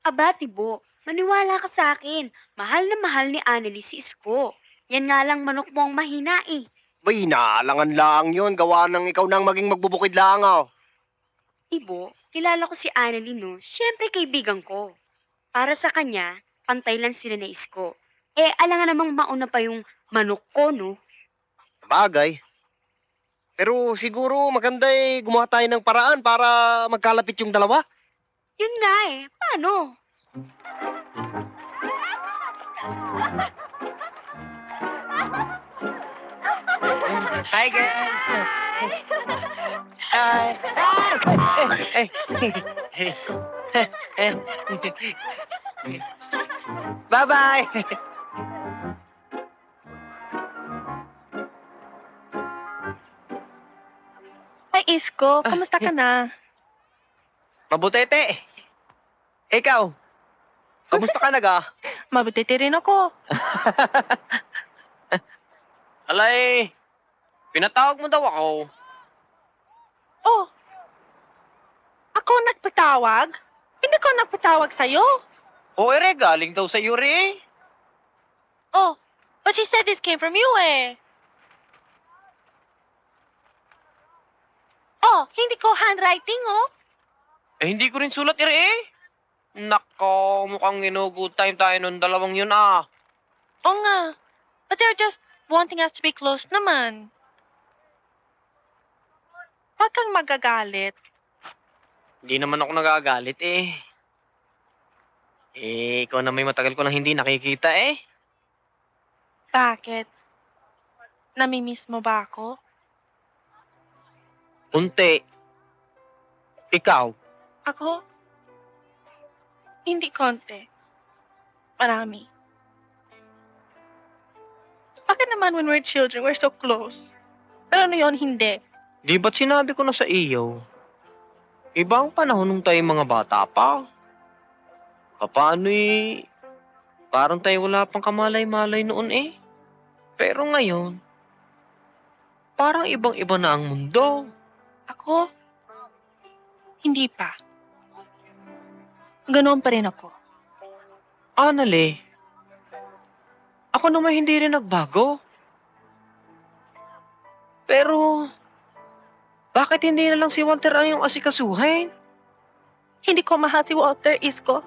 Aba, Tibo, maniwala ka sa akin. Mahal na mahal ni Annalise si Isko. Yan nga lang manok mo ang mahina eh. Bay, naalangan lang yun. Gawa ng ikaw nang maging magbubukid lang oh. Tibo, kilala ko si Annalise no. Siyempre kaibigan ko. Para sa kanya, pantay lang sila na Isko. Eh, alangan namang mauna pa yung manok ko, no? Bagay. Pero siguro maganda eh gumawa tayo ng paraan para magkalapit yung dalawa. Yun nga eh. Paano? Hi, guys. Hi. Bye-bye. Hi, Isko. Kamusta ka na? Mabutete. Ikaw, kamusta ka naga? Mabutiti rin ako. Alay, pinatawag mo daw ako. Oh. Ako nagpatawag? Hindi ko nagpatawag sa'yo. O ere, galing daw sa iyo rin. Oh, but she said this came from you eh. Oh, hindi ko handwriting oh. Eh, hindi ko rin sulat ere eh. Nako, mukhang good time tayo nung dalawang yun ah. Oo nga. But they're just wanting us to be close naman. Huwag kang magagalit. Hindi naman ako nagagalit eh. Ikaw na may matagal ko nang hindi nakikita eh. Bakit? Namimiss mo ba ako? Unti. Ikaw? Ako? Hindi konti. Marami. Bakit naman when we're children, we're so close? Pero ano yun, hindi. Di ba't sinabi ko na sa iyo? Iba ang panahon nung tayo mga bata pa. Paano eh? Parang tayo wala pang kamalay-malay noon eh. Pero ngayon, parang ibang-iba na ang mundo. Ako? Hindi pa. Ganoon pa rin ako. Anali, ako naman hindi rin nagbago. Pero, bakit hindi na lang si Walter ang iyong asikasuhin? Hindi ko mahal si Walter, Isko.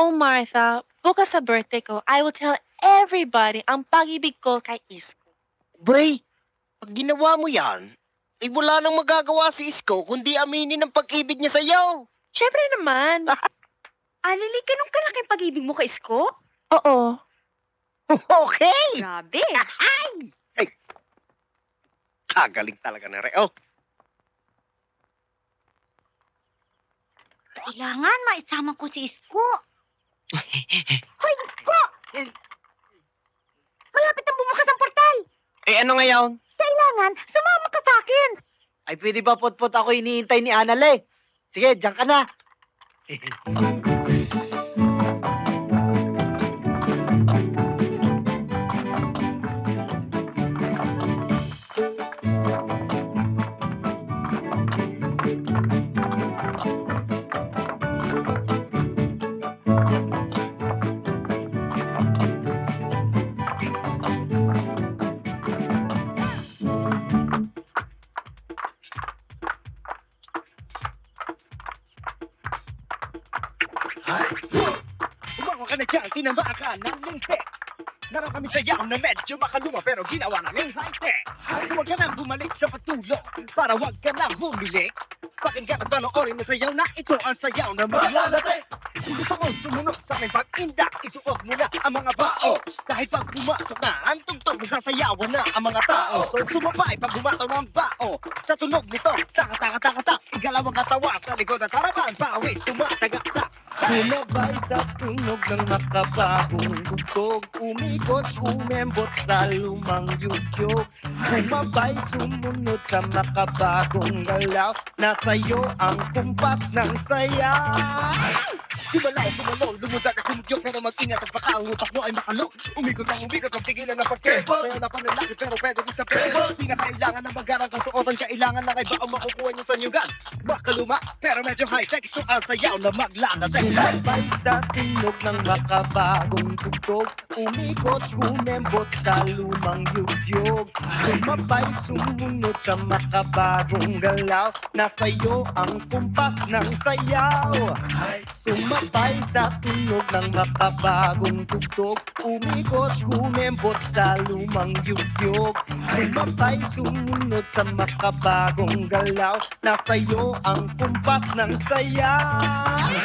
Oh, Martha, bukas sa birthday ko, I will tell everybody ang pag-ibig ko kay Isko. Bay, pag ginawa mo yan, ay wala nang magagawa si Isko kundi aminin ang pag-ibig niya sa'yo. Siyempre naman. Anali, ganun kalaki pag-ibig mo kay Isko? Oo. Okay! Grabe. Kagaling talaga na Reo. Kailangan maisama ko si Isko. Hoy, Isko! Malapit na bumukas ang portal. Eh ano ngayon? Kailangan sumama ka sa akin. Ay, pwede ba potpot ako iniintay ni Anale? Sige, diyan ka na. Umawa ka na dyan, tinambaan ka ng lintik. Naroon kami sa yaw na medyo makaluma pero ginawa namin high-tech. Huwag ka nang bumalik sa patulog para huwag ka nang bumili. Pakinggan at panoorin mo sayaw na ito ang sayaw na malalate. Kung gusto mo sumunod sa aking pag-inda, isuot mo na ang mga bao. Dahil pag pumasok na, ang tugtog sasayawan na ang mga tao. So sumabay pag bumataw ng bao. Sa tunog nito, taka-taka-taka-tak, igalaw ang katawa sa likod at harapan, pawis, tumatagak-tak. Sumabay sa tunog ng makabagong tugtog, umikot, umembot sa lumang yugyog. Sumabay, sumunod sa makabagong galaw, na sa'yo ang kumpas ng saya. Gumalaw, lumudag at sumugyok, pero mag-ingat at baka ang utak mo ay makalok. Umikot, ang tigilan ng pagkebo. Kaya na panlalaki, pero pwede din sa pebo. Di na kailangan ng magarang kasuotan, kailangan lang ay baong makukuha niyo sa nyugan. Makaluma, pero medyo high-tech, so ang sayaw na maglalasay. Sumabay sa tinog ng makabagong tugtog, umikot, umembot sa lumang yugyog. Sumabay, sumunod sa makabagong galaw, na sa'yo ang kumpas ng sayaw. Sumabay sa tunog ng makabagong tugtog, umikot, umembot sa lumang yugyog. Sumabay, sumunod sa makabagong galaw, na sa'yo ang kumpas ng sayaw.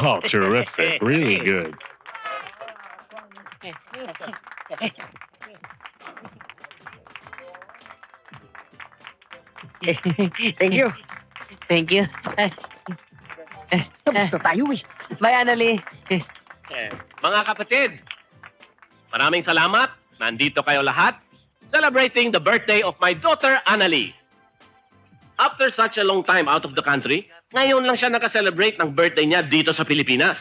Oh, terrific. Really good. Thank you. Thank you. Tapos na tayo eh. Bye, Anali. Mga kapatid, maraming salamat. Nandito kayo lahat celebrating the birthday of my daughter, Annalie. After such a long time out of the country, ngayon lang siya nakaselebrate ng birthday niya dito sa Pilipinas.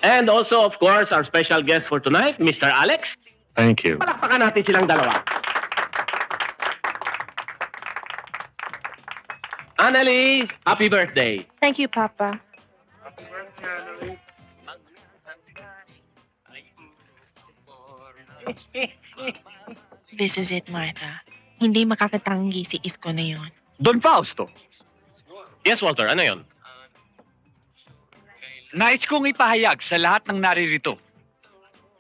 And also, of course, our special guest for tonight, Mr. Alex. Thank you. Palakpakan natin silang dalawa. Annalie, happy birthday. Thank you, Papa. This is it, Martha. Hindi makakatanggi si Isko na yon. Don Fausto, Yes, Walter, ano yon? nais kong ipahayag sa lahat ng naririto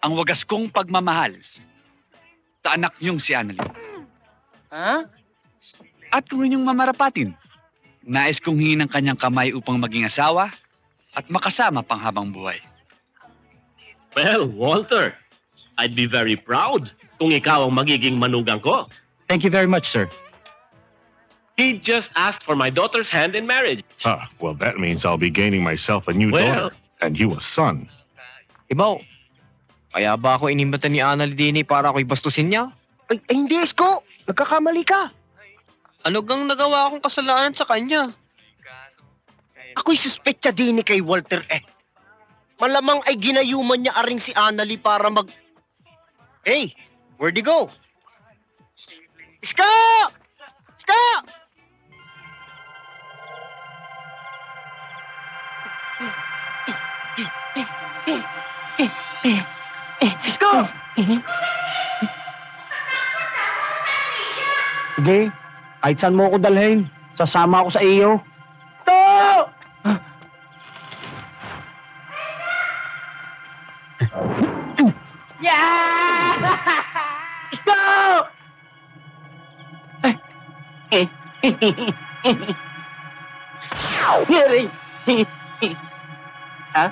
ang wagas kong pagmamahal sa anak niyong si Annalyn. Ha? At kung inyong mamarapatin, nais kong hingin ng kanyang kamay upang maging asawa at makasama pang habang buhay. Well, Walter, I'd be very proud kung ikaw ang magiging manugang ko. Thank you very much, sir. He just asked for my daughter's hand in marriage. Well, that means I'll be gaining myself a new Well- daughter and you a son. Ibaw, kaya ba ako inimbatan ni Annalyn din para ako'y bastusin niya? Ay, hindi, Isko. Nagkakamali ka. Ano gang nagawa akong kasalanan sa kanya? Ako'y suspetya din kay Walter eh. Malamang ay ginayuman niya aring si Annalyn para mag... Hey, where'd he go? Isko! Isko! Isko! Sige, kahit saan mo ako dalhin, sasama ako sa iyo. To! Yeah! Isko! Yari! Ha?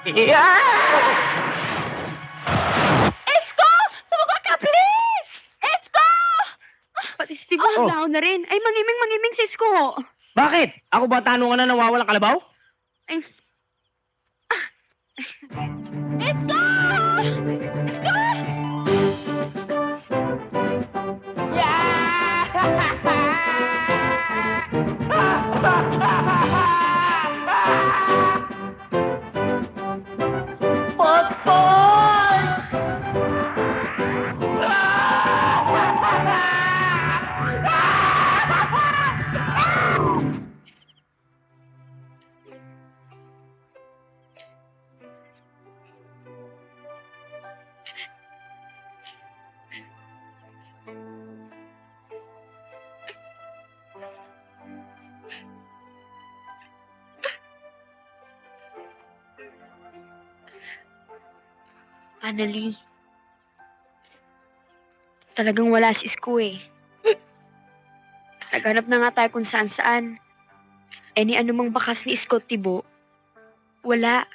Yeah! Esko! Sumagot ka, please! Esko! Pati si Tibo, Oh. naglaho na rin. Ay, mangiming si Esko. Bakit? Ako ba tanong ka na nawawalang kalabaw? Ay. Esko! Esko! Annalyn. Talagang wala si Isko eh. Naghanap na nga tayo kung saan-saan. Eh ni anumang bakas ni Isko, Tibo, wala.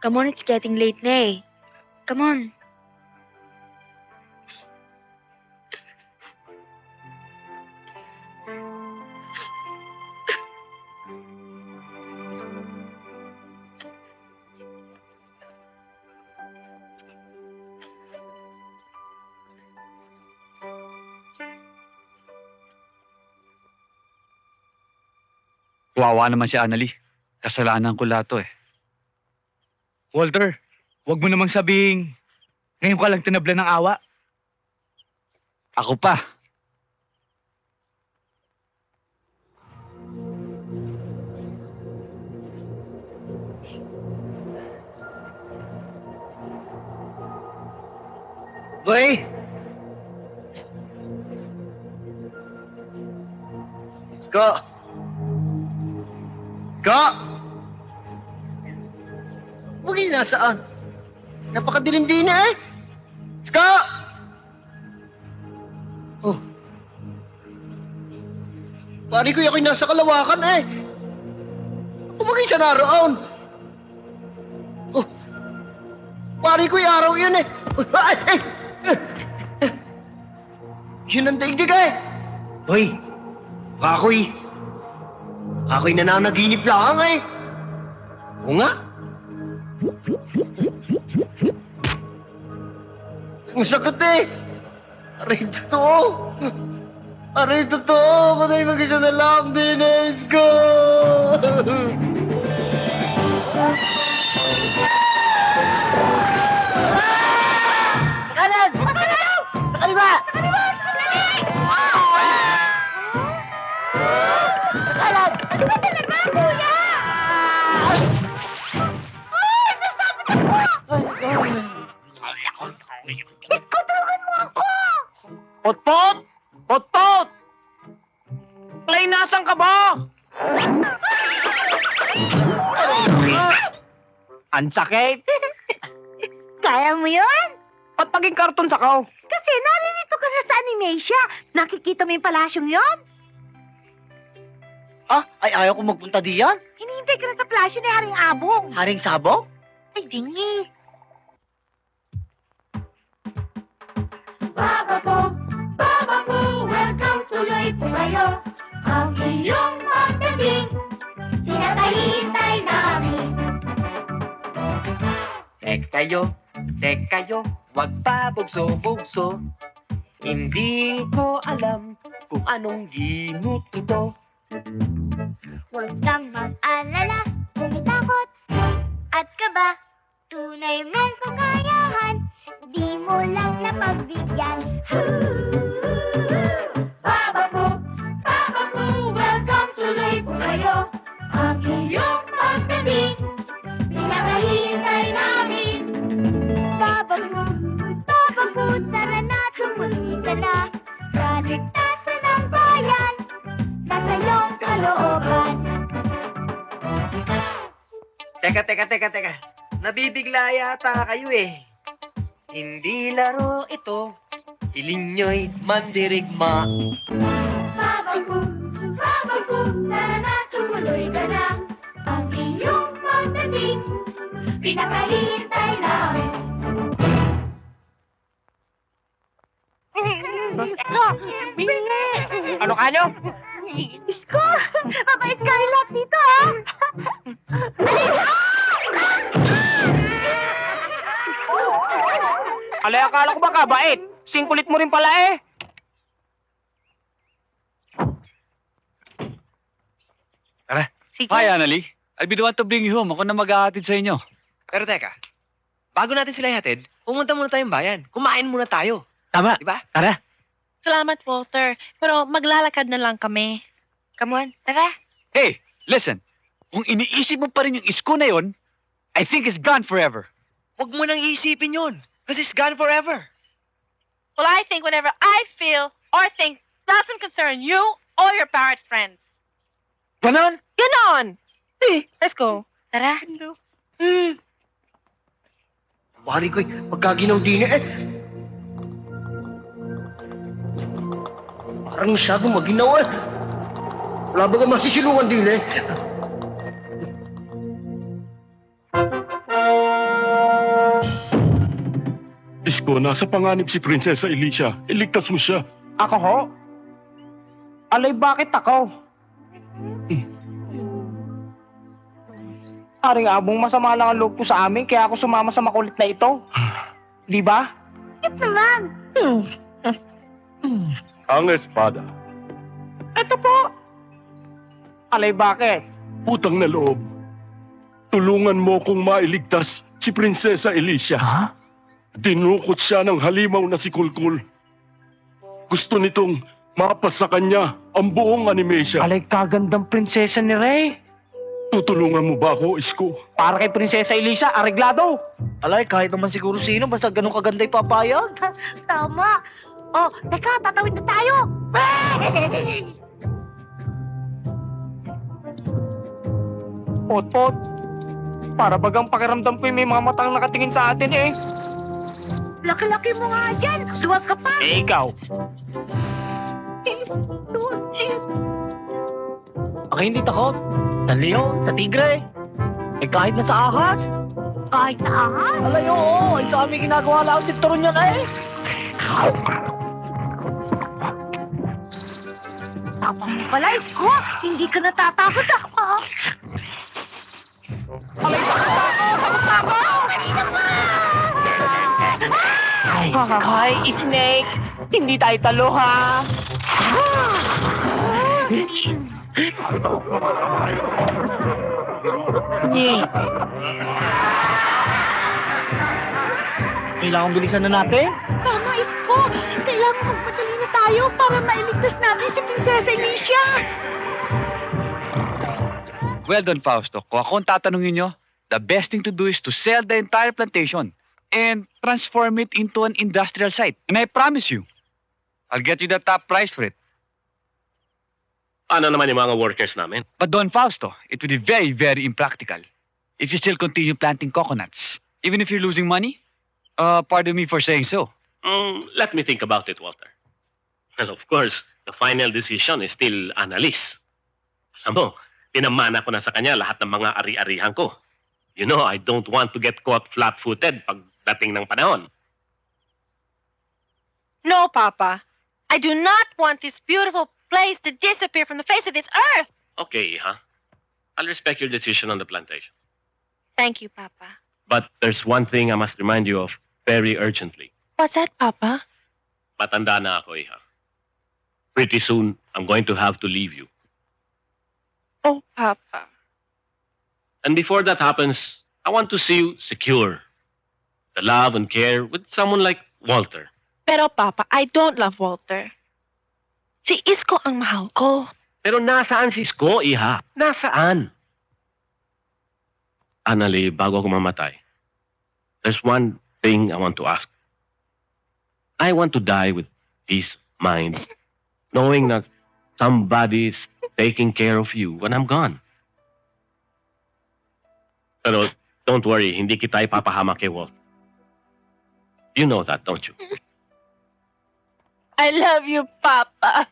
Come on, it's getting late na eh. Come on. Kawawa naman si Annalyn. Kasalanan ko lahat to eh. Walter, wag mo namang sabing ngayon ka lang tinabla ng awa. Ako pa. Boy! Isko! Isko! Huwag kayo nasaan? Napakadilim din na eh! Isko! Oh. Pari ko ako'y nasa kalawakan eh! Kumagay sa naroon! Oh. Pari ko'y araw yun eh! Ay! Ay! Yun ang daigdig eh! Hoy! Ako'y nananaginip lang eh! Oo nga! Ang sakit eh! Aray totoo! Aray totoo! Kuna'y mag-isa na lang din eh! Let's go! Kanan! Kanan! Nakaliba! Kanan! Ano ba talaga, kuya? Ay! Nasabit ako! Isko, tulungan mo ako! Potpot! Nasaan ka ba? Ang sakit. Kaya mo yun? Ba't naging karton sa kaw? Kasi naririto ka na sa Animasia. Nakikita mo yung palasyong yon? Ah, ay ayaw ko magpunta diyan. Hinihintay ka na sa palasyo ni Haring Abong. Haring sabong? Ay, dingi. Baba po, welcome tuloy po kayo. Ang iyong pagdating, pinatahintay namin. Tek kayo, wag pa bugso-bugso. Hindi ko alam kung anong ginut ito. Huwag kang mag-alala, kumitakot at kaba. Tunay mong kakayahan, di mo lang napagbigyan. Baba po, welcome tuloy po kayo. Ang iyong pagdating, pinakahintay namin. Baba po, tara na, tumuloy ka na. Kaligtasan ng bayan, nasa iyong kalooban. Teka. Nabibigla yata kayo eh. Hindi laro ito. Hiling nyo'y mandirigma. Baba po, tara na, tumuloy ka na. Ang iyong pagdating, pinakahintay namin. Isko! Bingi! Ano kanyo? Isko! Mabait ka rin lahat dito, ha? Alay, akala ko ba kabait? Singkulit mo rin pala eh. Sige. Hi, Annalie. I'll be the one to bring you home. Ako na maghahatid sa inyo. Pero teka, bago natin sila ihatid, pumunta muna tayong bayan. Kumain muna tayo. Tama. Diba? Tara. Salamat, Walter. Pero maglalakad na lang kami. Come on, tara. Hey, listen. Kung iniisip mo pa rin yung isko na yon, I think it's gone forever. Huwag mo nang iisipin yun. Kasi it's gone forever. Well, I think whatever I feel or think doesn't concern you or your parrot friend. Ganon. Ganon! Let's go. Tara. Pari ko'y pagkaginaw din eh. Parang masyadong maginaw eh. Wala ba ka masisilungan din eh? Isko, nasa panganib si Prinsesa Alicia. Iligtas mo siya. Ako ho? Alay, bakit ako? Haring Abong, masama lang ang loob ko sa amin, kaya ako sumama sa makulit na ito. Di ba? Bakit naman? Ang espada. Ito po. Alay, bakit? Putang na loob. Tulungan mo kong mailigtas si Prinsesa Alicia. Ha? Dinukot siya ng halimaw na si Kulkul. Gusto nitong mapas sa kanya ang buong Animasia. Alay, kagandang prinsesa ni Ray. Tutulungan mo ba ako, Isko? Para kay Prinsesa Elisa, areglado. Alay, kahit naman siguro sino, basta ganun kaganda ipapayag. Tama. Oh, teka, tatawid na tayo. Pot-pot. Para bagang pakiramdam ko yung may mga matang nakatingin sa atin eh. Laki-laki mo nga dyan. Duwag ka pa. Eh, ikaw. Ako hindi takot. Sa leon, sa tigre. Eh, kahit na sa ahas. Kahit na ahas. Alay, oo. Ay, sa amin ginagawa lang si Turon yan eh. Tapang mo pala, Isko. Hindi ka natatakot ako. Alay, takot ako! Kanina pa! Hi, Snake. Hindi tayo talo, ha? Kailangan bilisan na natin. Tama, Isko. Kailangan magpadali na tayo para mailigtas natin si Prinsesa Alicia. Well done, Fausto. Kung ako ang tatanungin nyo, the best thing to do is to sell the entire plantation and transform it into an industrial site. And I promise you, I'll get you the top price for it. Ano naman yung mga workers namin? But Don Fausto, it would be very, very impractical if you still continue planting coconuts, even if you're losing money. Pardon me for saying so. Let me think about it, Walter. Well, of course, the final decision is still Annalise. Alam mo, pinamana ko na sa kanya lahat ng mga ari-arihan ko. You know, I don't want to get caught flat-footed pagdating ng panahon. No, Papa. I do not want this beautiful place to disappear from the face of this earth. Okay, Iha. I'll respect your decision on the plantation. Thank you, Papa. But there's one thing I must remind you of very urgently. What's that, Papa? Matanda na ako, Iha. Pretty soon, I'm going to have to leave you. Oh, Papa. And before that happens, I want to see you secure. The love and care with someone like Walter. Pero, Papa, I don't love Walter. Si Isko ang mahal ko. Pero nasaan si Isko, Iha? Nasaan? Annalie, bago ako mamatay, there's one thing I want to ask. I want to die with peace of mind, knowing that somebody's taking care of you when I'm gone. Pero don't worry, hindi kita ipapahama kay Walt. You know that, don't you? I love you, Papa.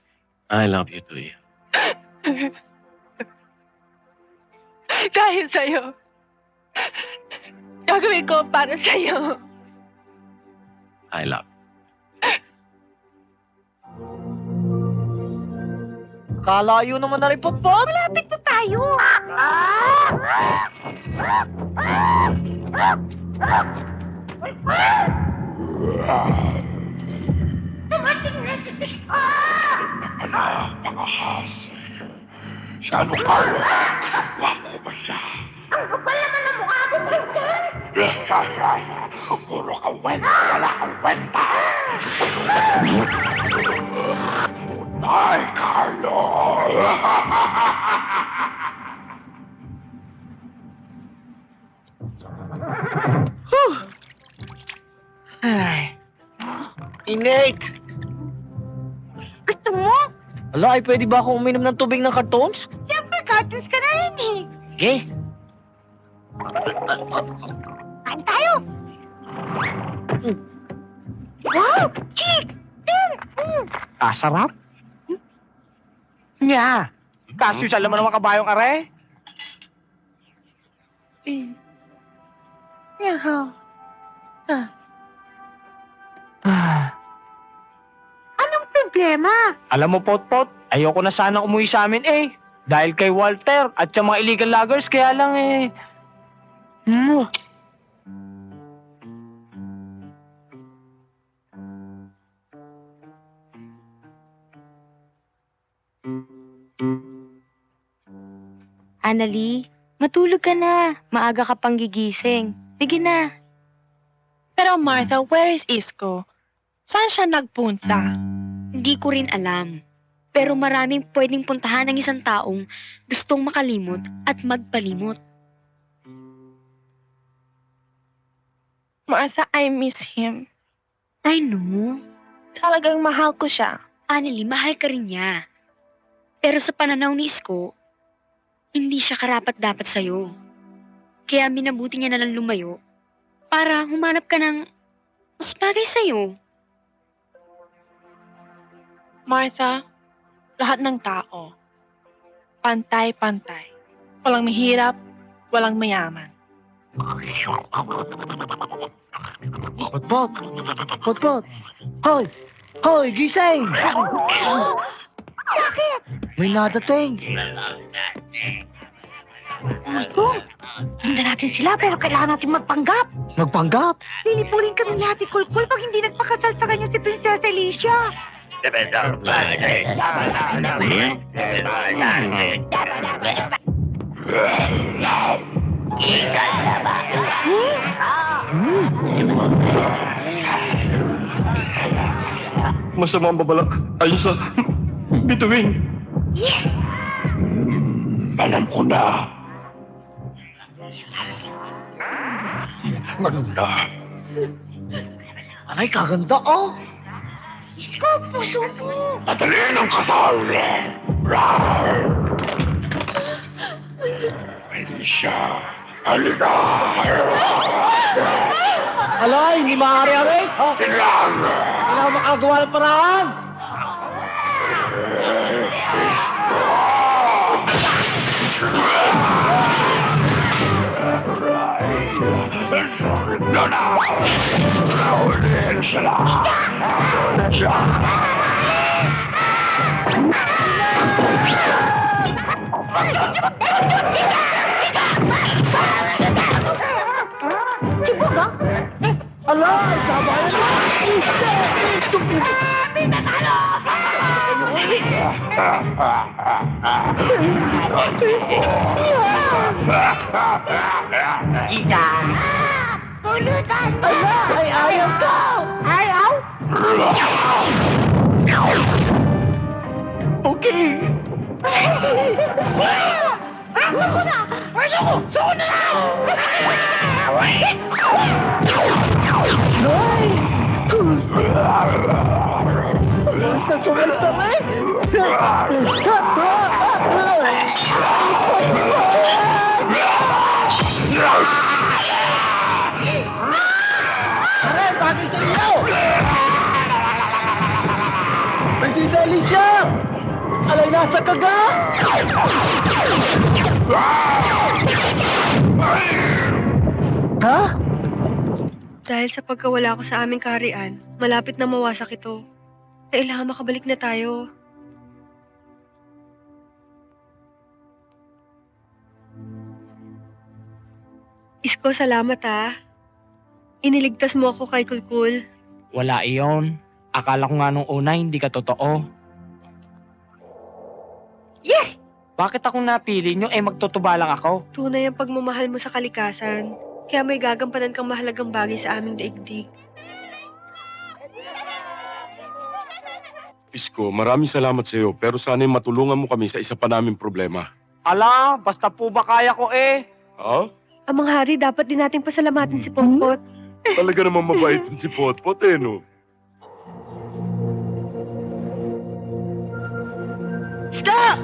I love you too, Iha. Dahil sa'yo. Gagawin ko para sa'yo. I love. Kalayo naman na rin, Potpot. Malapit na tayo. Dumating na si Isko. Siya ano Carlo? Kasi gwapo ko ba siya? Ang kapal naman ng mukha mo, Princess. Puro ka wenta, wala kang wenta. Ay, Carlo! Ay. Init! Gusto mo? Ala, ay pwede ba akong uminom ng tubig ng cartons? Siyempre, cartoons ka na rin eh. Sige. Kain tayo. Wow! Chick! Sarap. Nya. Kaso sa laman ng mga kabayong are. Nya. Anong problema? Alam mo, Potpot, ayoko na sana umuwi sa amin eh. Dahil kay Walter at sa mga illegal loggers, kaya lang eh. Annalie, matulog ka na. Maaga ka pang gigising. Sige na. Pero Martha, where is Isko? Saan siya nagpunta? Hindi ko rin alam. Pero maraming pwedeng puntahan ng isang taong gustong makalimot at magpalimot. Martha, I miss him. I know. Talagang mahal ko siya. Annalie, mahal ka rin niya. Pero sa pananaw ni Isko, hindi siya karapat-dapat sa'yo. Kaya minabuti niya na lang lumayo para humanap ka ng mas bagay sa'yo. Martha, lahat ng tao, pantay-pantay. Walang mahirap, walang mayaman. Potpot! Potpot! Hoy! Hoy, gising! Bakit? May nadating. Isko, sundan natin sila pero kailangan natin magpanggap. Magpanggap? Lilipunin kami ni Ate Kulkul pag hindi nagpakasal sa kanya si Princess Alicia. Masamang babalak ayon sa bituin. Yes! Alam ko na. Ano na? Aray, kaganda oh! Isko, puso mo! Madali ng kasal. Alicia! Halika! Alay, hindi maaari, aray! Ha? Kailangan makagawa ng paraan! Alay, kabayan na! Pulutan! Ay, ayaw ko! Ayaw? Okay! Suko na! Suko na lang! Ay! Basta sumalta rin! Aray, bagay sa iyo! Nagsisali siya! Alay, nasa kaga! Ha? Dahil sa pagkawala ko sa aming kaharian, malapit na mawasak ito. Kailangan makabalik na tayo. Isko, salamat ah. Iniligtas mo ako kay Kulkul. Wala iyon. Akala ko nga nung una hindi ka totoo. Yes! Bakit akong napili nyo magtutuba lang ako? Tunay ang pagmamahal mo sa kalikasan. Kaya may gagampanan kang mahalagang bagay sa aming daigdig. Isko, maraming salamat sa iyo, pero sana'y matulungan mo kami sa isa pa naming problema. Ala, basta po ba kaya ko Ha? Amang hari, dapat din nating pasalamatin si Pongpot. Talaga naman mabait si Potpot, no? Ska!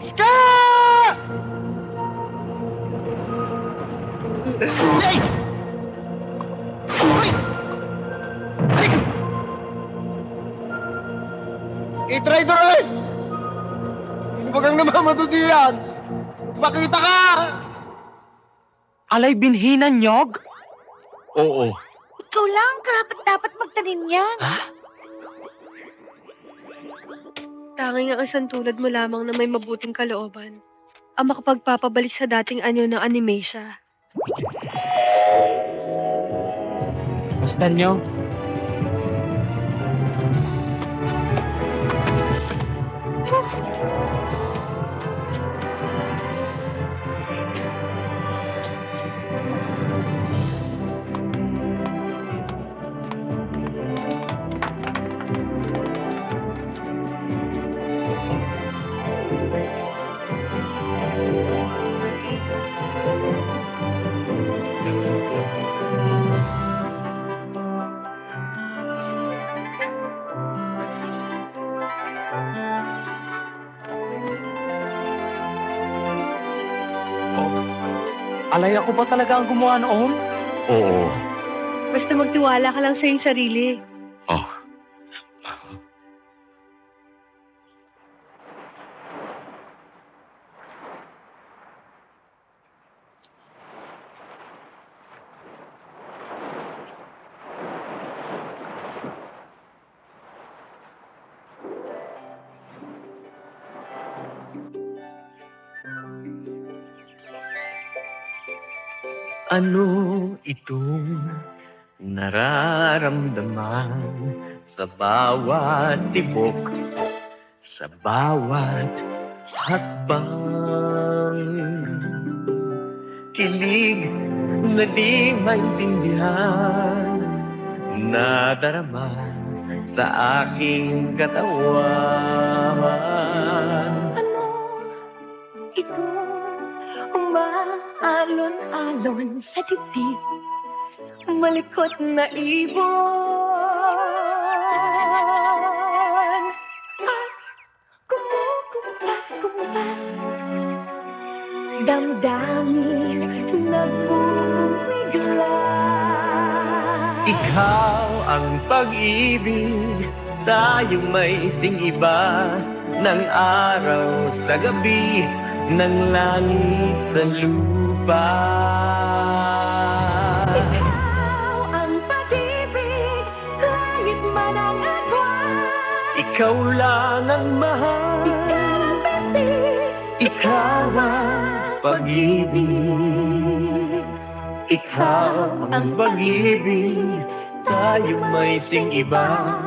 Ska! Ay! Ay! Ay! I-try to rin! Sino ba kang namamaduti yan? Makita ka! Alay, binhinan nyog? Oo. Ikaw lang, karapat-dapat magtanim yan. Tanging ang isang tulad mo lamang na may mabuting kalooban ang makapagpapabalik sa dating anyo ng Animasia. Basta nyo. Alay, ako ba talaga ang gumawa noon? Oo. Basta magtiwala ka lang sa iyong sarili. Ano itong nararamdaman sa bawat tibok, sa bawat hakbang? Kilig na di maintindihan, nadarama sa aking katawan. Ito, umaalon-alon sa dibdib, malikot na ibon. At damdamin nagbubigla. Ikaw ang pag-ibig, tayo may sing-iba ng araw sa gabi, ng langit sa lupa. Ikaw ang pag-ibig, langit man ang agwan. Ikaw lang ang mahal, ikaw ang pag-ibig. Ikaw ang pag-ibig, tayo may sing-iba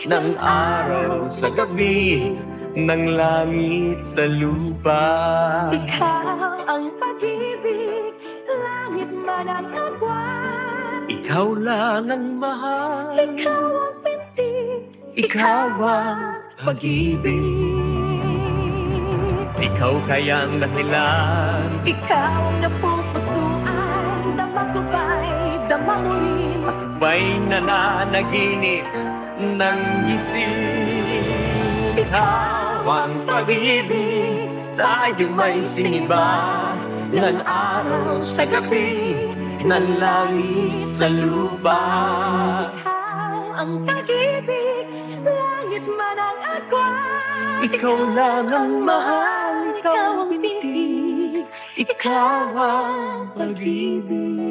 ng araw sa gabi, ng langit sa lupa. Ikaw ang pag-ibig, langit man ang agwan. Ikaw lang ang mahal, Ikaw ang pinti, ikaw ang pag-ibig. Ikaw kayang dahilan, ikaw na pupusuan. Dama ko ba'y dama mo rin? ba'y nananaginip ng isip. Ikaw ang pag-ibig, tayo may siniba ng araw sa gabi, ng langit sa lupa. Ikaw ang pag-ibig, langit man ang agwan. Ikaw lang ang mahal, ikaw ang pintig, ikaw ang pag-ibig.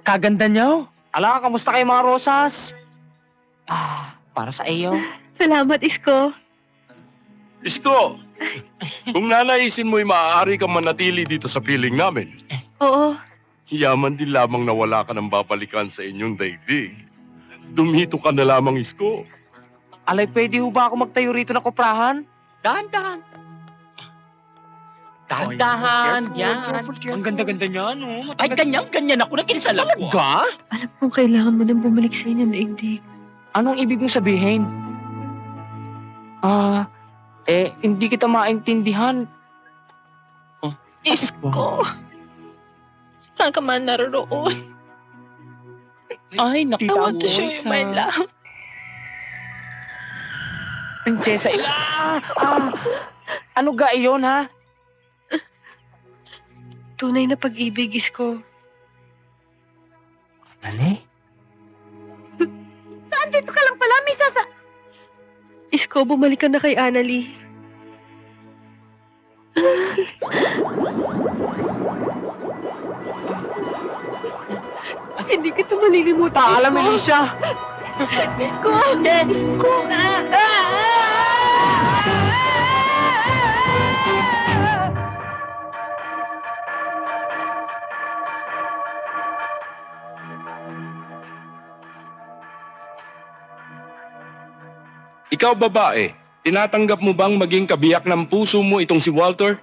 Kaganda niyo. Ala, kamusta kayo mga rosas? Para sa iyo. Salamat, Isko. Isko! Kung nanaisin mo'y maaari kang manatili dito sa piling namin. Oo. Yaman din lamang na wala ka nang babalikan sa inyong daigdig. Dumito ka na lamang, Isko. Alay, pwede ho ba ako magtayo rito na koprahan? Dahan-dahan. Dahan-dahan, yan. Ang ganda-ganda niya, no? Ay, ganyan ako na kinisal ako. Talaga? Alam kong kailangan mo nang bumalik sa inyong daigdig. Anong ibig mong sabihin? Hindi kita maintindihan. Isko. Saan ka man naroon? Ay, I want to show you my love. Prinsesa, ano ga iyon, ha? Tunay na pag-ibig, Isko. Dali. Nandito ka lang pala, may Isko, bumalik ka na kay Annalie. Hindi kita malilimutan, Alam, Melissa. Isko! Isko! Ikaw, babae, tinatanggap mo bang maging kabiyak ng puso mo itong si Walter?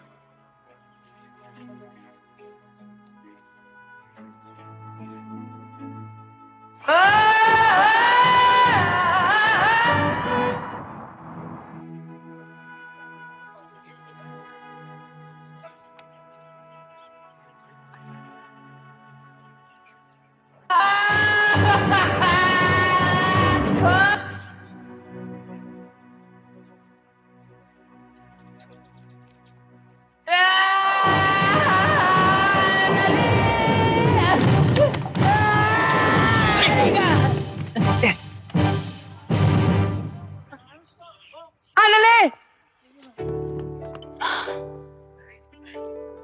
Annalie!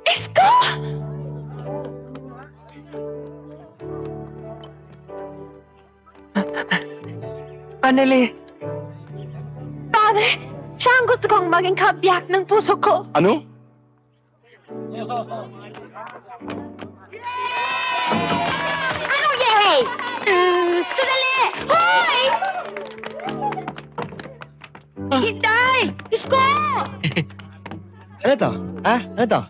Isko! Annalie! Father, siya ang gusto kong maging kabiyak ng puso ko. Ano? Anong yay? Sandali! Hoy! Hintay! Isko! Ano to? Ano to?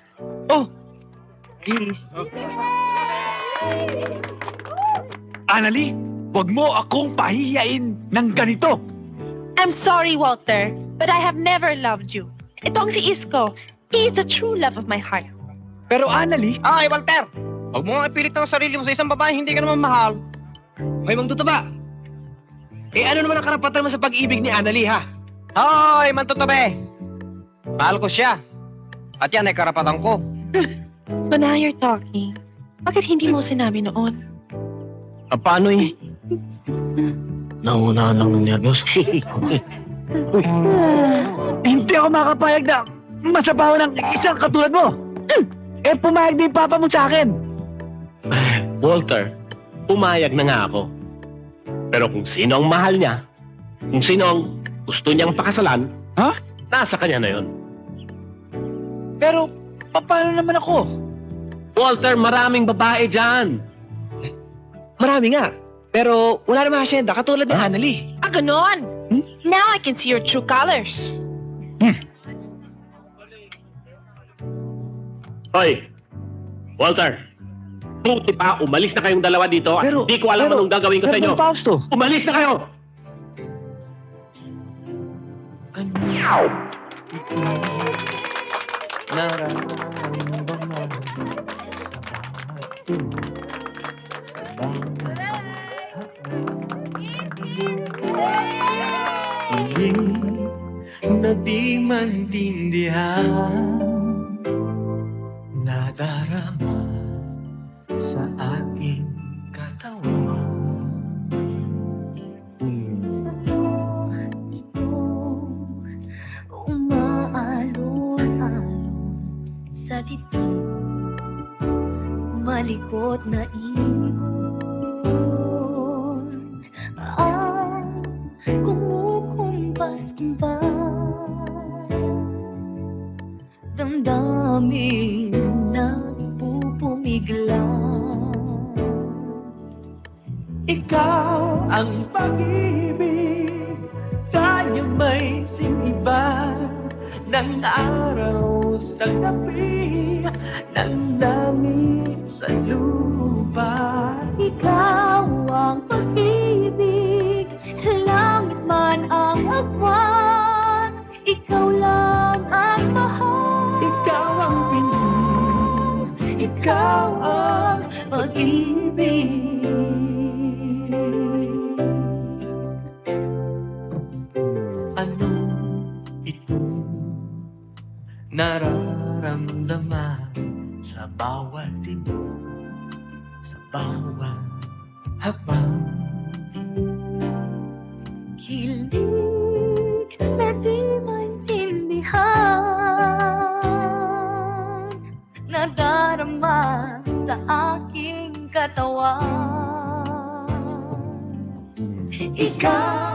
Annalie, wag mo akong pahihiyain ng ganito. I'm sorry, Walter, but I have never loved you. Ito ang si Isko. He is the true love of my heart. Pero Annalie, Ay, Walter! Huwag mo nga ipilit ang sarili mo sa isang babae hindi ka naman mahal. Hoy, Mang Tutuba! Eh ano naman ang karapatan mo sa pag-ibig ni Annalie, ha? Hoy, Mantutobe! Mahal ko siya. At yan ay karapatan ko. But now you're talking. Bakit hindi mo sinabi noon? Paano eh? Nauna lang ng nervyos. Hindi ako makapayag na masabaw ng isang katulad mo. Eh, pumayag din papa mo sa akin. Walter, pumayag na nga ako. Pero kung sino ang mahal niya, kung sino ang gusto niyang pakasalan, Ha? nasa kanya na yon. Pero, paano naman ako? Walter, maraming babae dyan. Marami nga. Pero wala namang asyenda katulad ni Annalie. Ah, ganon! Now I can see your true colors. Hoy, Walter, buti pa, umalis na kayong dalawa dito at Pero- hindi ko alam pero- anong gagawin ko sa inyo. Pero, Fausto, Umalis na kayo! Na di maintindihan, nadarama sa aking katawan. Umaalon-alon sa dibdib, malikot na ibon ang kumukumpas-kumpas, damdamin nagpupumiglas. Ikaw ang pag-ibig, tayo may siniba ng araw sa gabi, ng langit sa lupa. Ikaw ang pag-ibig, langit man ang agwan, ikaw lang ang mahal. Ikaw ang pinig, Ikaw ang pag-ibig. ano ito nararamdaman sa bawat tibok, sa bawat hakbang. Hilig na di maintindihan, nadarama sa aking katawan. Ikaw